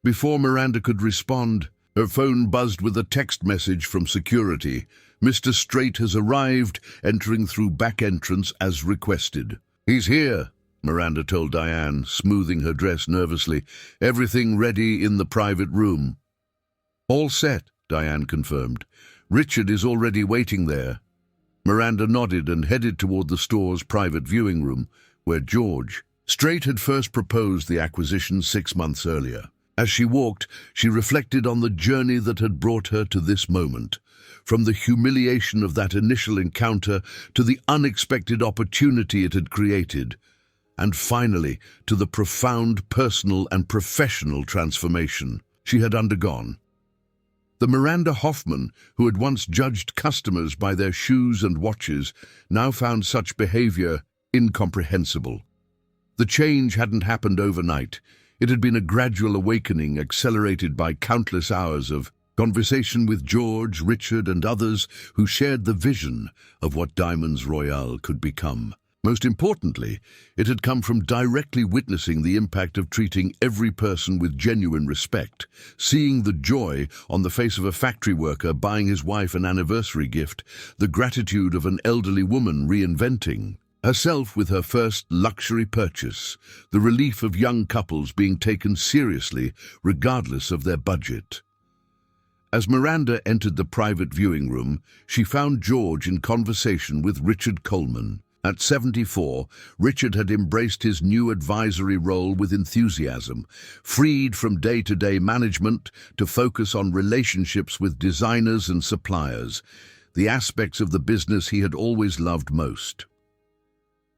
Speaker 1: Before Miranda could respond, her phone buzzed with a text message from security. "Mr. Strait has arrived, entering through back entrance as requested." "He's here," Miranda told Diane, smoothing her dress nervously. "Everything ready in the private room." "All set," Diane confirmed. "Richard is already waiting there." Miranda nodded and headed toward the store's private viewing room, where George Strait had first proposed the acquisition 6 months earlier. As she walked, she reflected on the journey that had brought her to this moment, from the humiliation of that initial encounter to the unexpected opportunity it had created, and finally to the profound personal and professional transformation she had undergone. The Miranda Hoffman, who had once judged customers by their shoes and watches, now found such behavior incomprehensible. The change hadn't happened overnight. It had been a gradual awakening accelerated by countless hours of conversation with George, Richard, and others who shared the vision of what Diamonds Royale could become. Most importantly, it had come from directly witnessing the impact of treating every person with genuine respect, seeing the joy on the face of a factory worker buying his wife an anniversary gift, the gratitude of an elderly woman reinventing herself with her first luxury purchase, the relief of young couples being taken seriously regardless of their budget. As Miranda entered the private viewing room, she found George in conversation with Richard Coleman. At 74, Richard had embraced his new advisory role with enthusiasm, freed from day-to-day management to focus on relationships with designers and suppliers, the aspects of the business he had always loved most.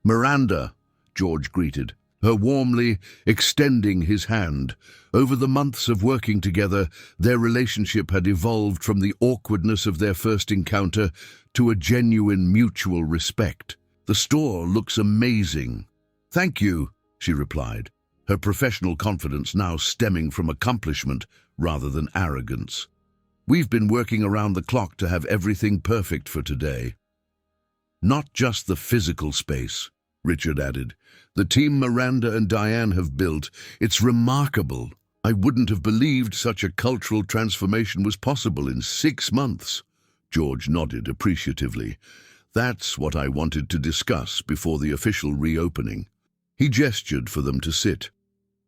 Speaker 1: "Miranda," George greeted, her warmly extending his hand. Over the months of working together, their relationship had evolved from the awkwardness of their first encounter to a genuine mutual respect. "The store looks amazing." "Thank you," she replied, her professional confidence now stemming from accomplishment rather than arrogance. "We've been working around the clock to have everything perfect for today." "Not just the physical space," Richard added. "The team Miranda and Diane have built, it's remarkable. I wouldn't have believed such a cultural transformation was possible in 6 months." George nodded appreciatively. "That's what I wanted to discuss before the official reopening." He gestured for them to sit.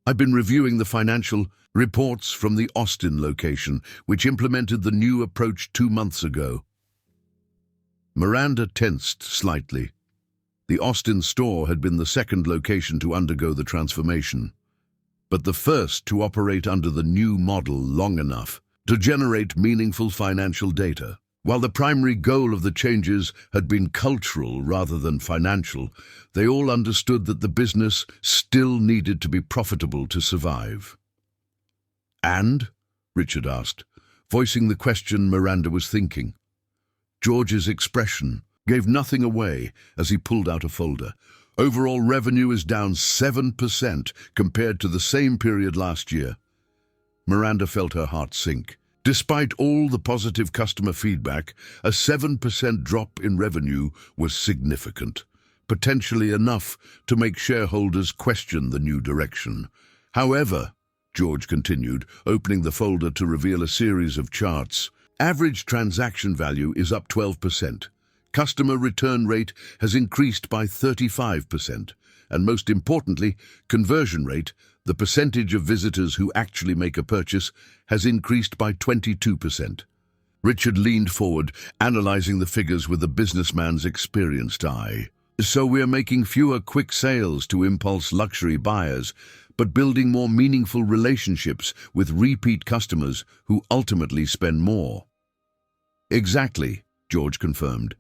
Speaker 1: "I've been reviewing the financial reports from the Austin location, which implemented the new approach 2 months ago." Miranda tensed slightly. The Austin store had been the second location to undergo the transformation, but the first to operate under the new model long enough to generate meaningful financial data. While the primary goal of the changes had been cultural rather than financial, they all understood that the business still needed to be profitable to survive. "And?" Richard asked, voicing the question Miranda was thinking. George's expression gave nothing away as he pulled out a folder. "Overall revenue is down 7% compared to the same period last year." Miranda felt her heart sink. Despite all the positive customer feedback, a 7% drop in revenue was significant, potentially enough to make shareholders question the new direction. "However," George continued, opening the folder to reveal a series of charts, "average transaction value is up 12%. Customer return rate has increased by 35%, and most importantly, conversion rate, the percentage of visitors who actually make a purchase, has increased by 22%. Richard leaned forward, analyzing the figures with a businessman's experienced eye. "So we're making fewer quick sales to impulse luxury buyers, but building more meaningful relationships with repeat customers who ultimately spend more." "Exactly," George confirmed.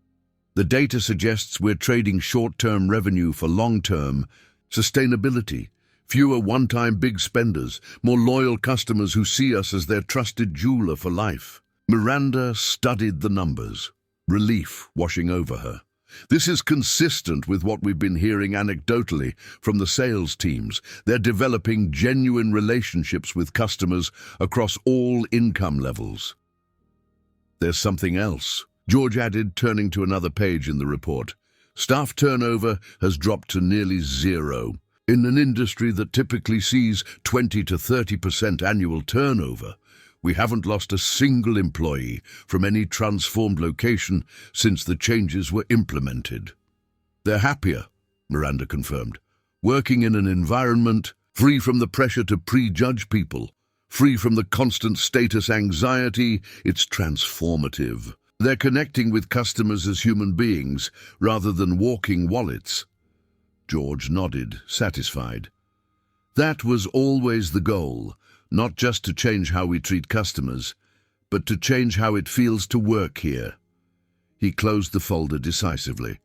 Speaker 1: "The data suggests we're trading short-term revenue for long-term sustainability. Fewer one-time big spenders, more loyal customers who see us as their trusted jeweler for life." Miranda studied the numbers, relief washing over her. "This is consistent with what we've been hearing anecdotally from the sales teams. They're developing genuine relationships with customers across all income levels." "There's something else," George added, turning to another page in the report. "Staff turnover has dropped to nearly 0. In an industry that typically sees 20 to 30% annual turnover, we haven't lost a single employee from any transformed location since the changes were implemented." "They're happier," Miranda confirmed, "working in an environment free from the pressure to prejudge people, free from the constant status anxiety. It's transformative. They're connecting with customers as human beings rather than walking wallets." George nodded, satisfied. "That was always the goal, not just to change how we treat customers, but to change how it feels to work here." He closed the folder decisively.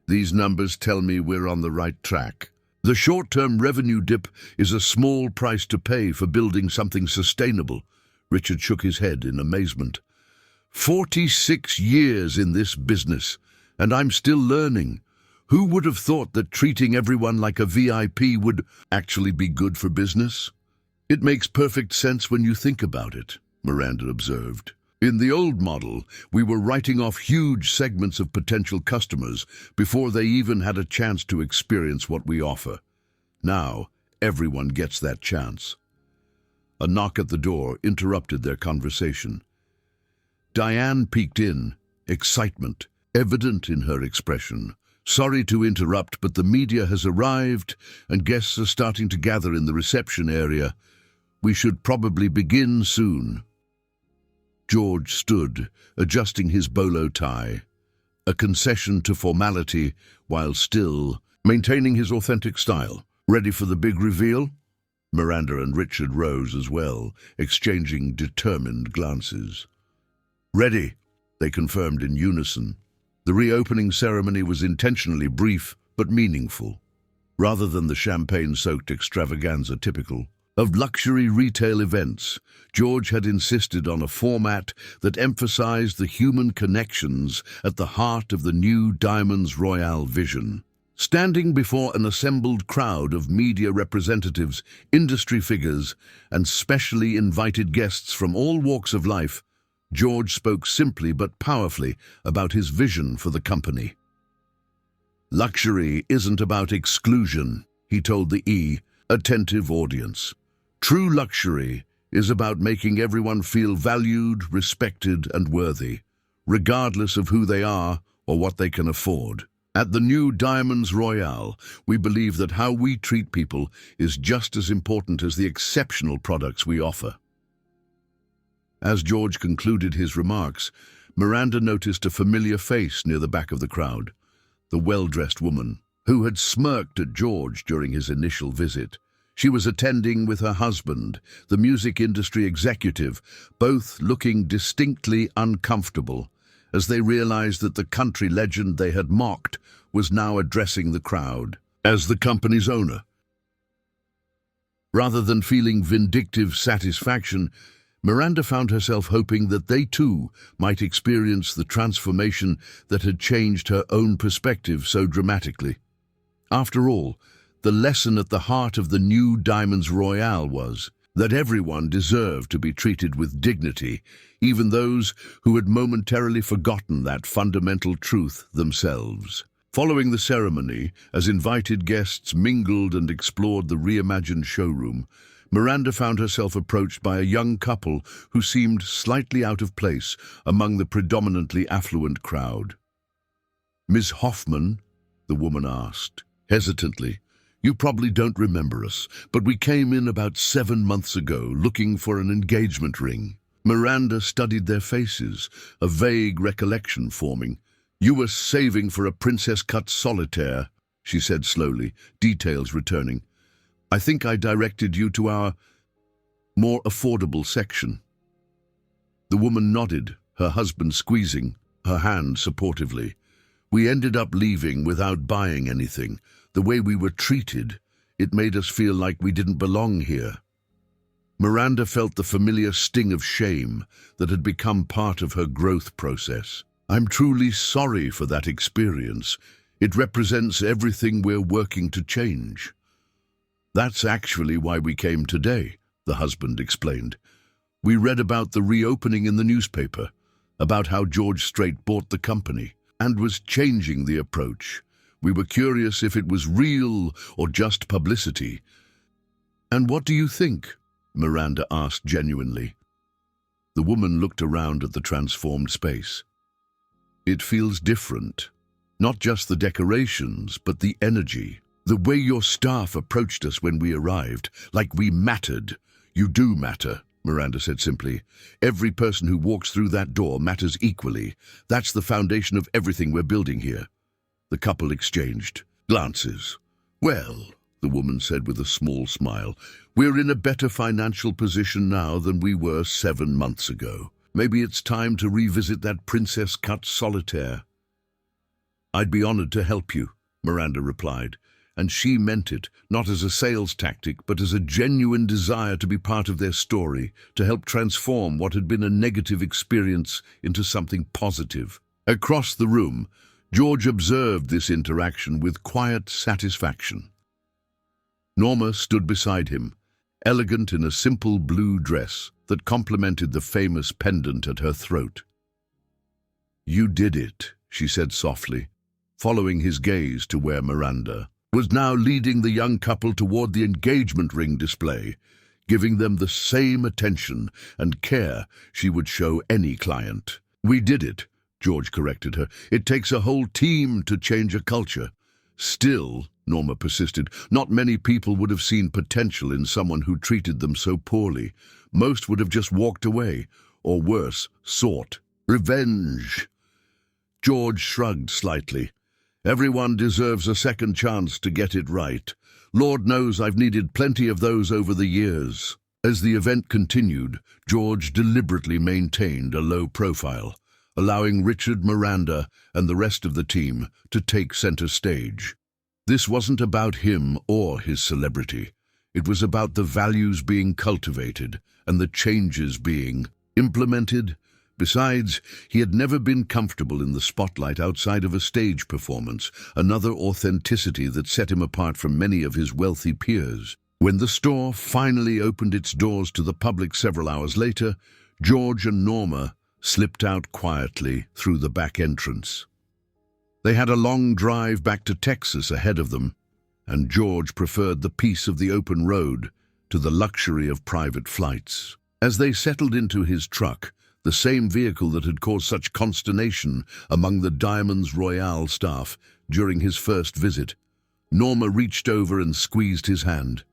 Speaker 1: "These numbers tell me we're on the right track. The short-term revenue dip is a small price to pay for building something sustainable." Richard shook his head in amazement. 46 years in this business, and I'm still learning. Who would have thought that treating everyone like a VIP would actually be good for business?" "It makes perfect sense when you think about it," Miranda observed. In the old model, we were writing off huge segments of potential customers before they even had a chance to experience what we offer. Now, everyone gets that chance. A knock at the door interrupted their conversation. Diane peeked in, excitement evident in her expression. "Sorry to interrupt, but the media has arrived and guests are starting to gather in the reception area. We should probably begin soon." George stood, adjusting his bolo tie, a concession to formality while still maintaining his authentic style. "Ready for the big reveal?" Miranda and Richard rose as well, exchanging determined glances. "Ready," they confirmed in unison. The reopening ceremony was intentionally brief but meaningful, rather than the champagne-soaked extravaganza typical of luxury retail events. George had insisted on a format that emphasized the human connections at the heart of the new Diamonds Royale vision. Standing before an assembled crowd of media representatives, industry figures, and specially invited guests from all walks of life, George spoke simply but powerfully about his vision for the company. "Luxury isn't about exclusion," he told the attentive audience. "True luxury is about making everyone feel valued, respected, and worthy, regardless of who they are or what they can afford. At the new Diamonds Royale, we believe that how we treat people is just as important as the exceptional products we offer." As George concluded his remarks, Miranda noticed a familiar face near the back of the crowd, the well-dressed woman who had smirked at George during his initial visit. She was attending with her husband, the music industry executive, both looking distinctly uncomfortable as they realized that the country legend they had mocked was now addressing the crowd as the company's owner. Rather than feeling vindictive satisfaction, Miranda found herself hoping that they too might experience the transformation that had changed her own perspective so dramatically. After all, the lesson at the heart of the new Diamonds Royale was that everyone deserved to be treated with dignity, even those who had momentarily forgotten that fundamental truth themselves. Following the ceremony, as invited guests mingled and explored the reimagined showroom, Miranda found herself approached by a young couple who seemed slightly out of place among the predominantly affluent crowd. "Miss Hoffman?" the woman asked, hesitantly. "You probably don't remember us, but we came in about 7 months ago looking for an engagement ring." Miranda studied their faces, a vague recollection forming. "You were saving for a princess-cut solitaire," she said slowly, details returning. "I think I directed you to our more affordable section." The woman nodded, her husband squeezing her hand supportively. "We ended up leaving without buying anything. The way we were treated, it made us feel like we didn't belong here." Miranda felt the familiar sting of shame that had become part of her growth process. "I'm truly sorry for that experience. It represents everything we're working to change." "That's actually why we came today," the husband explained. "We read about the reopening in the newspaper, about how George Strait bought the company and was changing the approach. We were curious if it was real or just publicity." "And what do you think?" Miranda asked genuinely. The woman looked around at the transformed space. "It feels different. Not just the decorations, but the energy. The way your staff approached us when we arrived, like we mattered." "You do matter," Miranda said simply. "Every person who walks through that door matters equally. That's the foundation of everything we're building here." The couple exchanged glances. "Well," the woman said with a small smile, "we're in a better financial position now than we were 7 months ago. Maybe it's time to revisit that princess-cut solitaire." "I'd be honored to help you," Miranda replied, and she meant it, not as a sales tactic, but as a genuine desire to be part of their story, to help transform what had been a negative experience into something positive. Across the room, George observed this interaction with quiet satisfaction. Norma stood beside him, elegant in a simple blue dress, that complemented the famous pendant at her throat. "You did it," she said softly, following his gaze to where Miranda was now leading the young couple toward the engagement ring display, giving them the same attention and care she would show any client. "We did it," George corrected her. "It takes a whole team to change a culture." "Still," Norma persisted, "not many people would have seen potential in someone who treated them so poorly. Most would have just walked away, or worse, sought revenge." George shrugged slightly. "Everyone deserves a second chance to get it right. Lord knows I've needed plenty of those over the years." As the event continued, George deliberately maintained a low profile, allowing Richard, Miranda, and the rest of the team to take center stage. This wasn't about him or his celebrity. It was about the values being cultivated and the changes being implemented. Besides, he had never been comfortable in the spotlight outside of a stage performance, another authenticity that set him apart from many of his wealthy peers. When the store finally opened its doors to the public several hours later, George and Norma slipped out quietly through the back entrance. They had a long drive back to Texas ahead of them, and George preferred the peace of the open road to the luxury of private flights. As they settled into his truck, the same vehicle that had caused such consternation among the Diamonds Royale staff during his first visit, Norma reached over and squeezed his hand.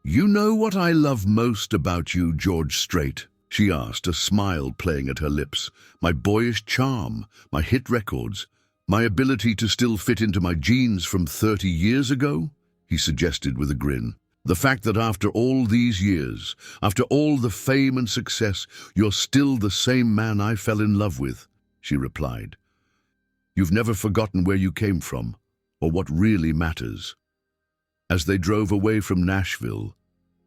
Speaker 1: "You know what I love most about you, George Strait?" she asked, a smile playing at her lips. "My boyish charm, my hit records, my ability to still fit into my jeans from 30 years ago?" he suggested with a grin. "The fact that after all these years, after all the fame and success, you're still the same man I fell in love with," she replied. "You've never forgotten where you came from, or what really matters." As they drove away from Nashville,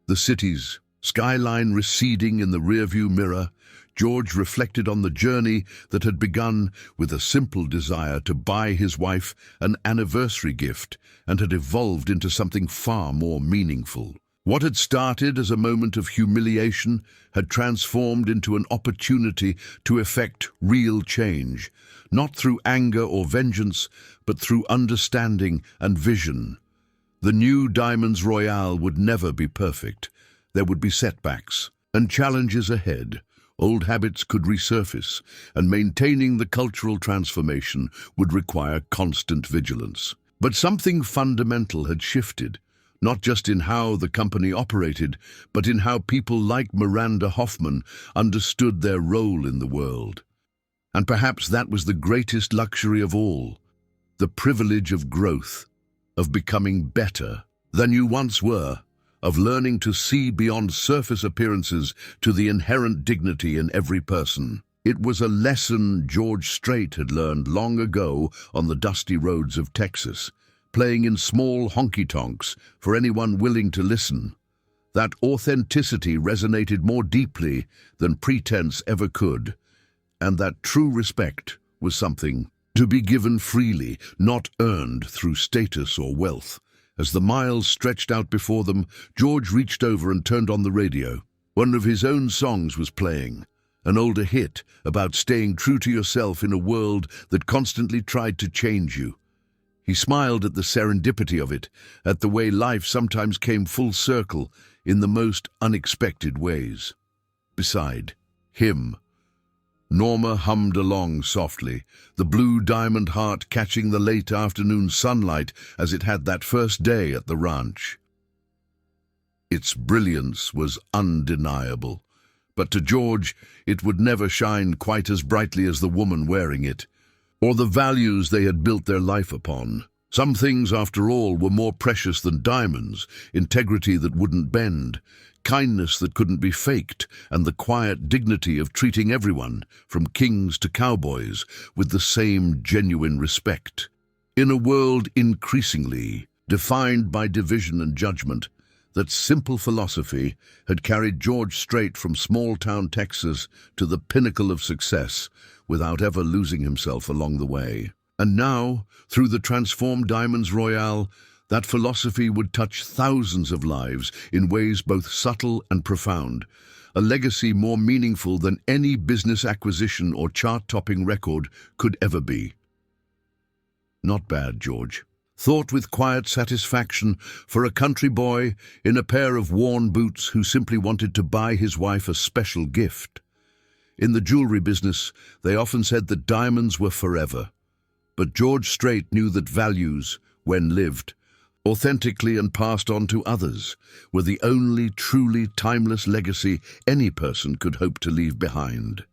Speaker 1: the city's skyline receding in the rearview mirror, George reflected on the journey that had begun with a simple desire to buy his wife an anniversary gift and had evolved into something far more meaningful. What had started as a moment of humiliation had transformed into an opportunity to effect real change, not through anger or vengeance, but through understanding and vision. The new Diamonds Royale would never be perfect. There would be setbacks and challenges ahead. Old habits could resurface, and maintaining the cultural transformation would require constant vigilance. But something fundamental had shifted, not just in how the company operated, but in how people like Miranda Hoffman understood their role in the world. And perhaps that was the greatest luxury of all, the privilege of growth, of becoming better than you once were, of learning to see beyond surface appearances to the inherent dignity in every person. It was a lesson George Strait had learned long ago on the dusty roads of Texas, playing in small honky-tonks for anyone willing to listen. That authenticity resonated more deeply than pretense ever could, and that true respect was something to be given freely, not earned through status or wealth. As the miles stretched out before them, George reached over and turned on the radio. One of his own songs was playing, an older hit about staying true to yourself in a world that constantly tried to change you. He smiled at the serendipity of it, at the way life sometimes came full circle in the most unexpected ways. Beside him, Norma hummed along softly, the blue diamond heart catching the late afternoon sunlight as it had that first day at the ranch. Its brilliance was undeniable, but to George it would never shine quite as brightly as the woman wearing it, or the values they had built their life upon. Some things, after all, were more precious than diamonds: integrity that wouldn't bend, kindness that couldn't be faked, and the quiet dignity of treating everyone, from kings to cowboys, with the same genuine respect. In a world increasingly defined by division and judgment, that simple philosophy had carried George Strait from small-town Texas to the pinnacle of success without ever losing himself along the way. And now, through the transformed Diamonds Royale, that philosophy would touch thousands of lives in ways both subtle and profound, a legacy more meaningful than any business acquisition or chart-topping record could ever be. Not bad, George. Thought with quiet satisfaction for a country boy in a pair of worn boots who simply wanted to buy his wife a special gift. In the jewelry business, they often said that diamonds were forever. But George Strait knew that values, when lived, authentically and passed on to others, were the only truly timeless legacy any person could hope to leave behind.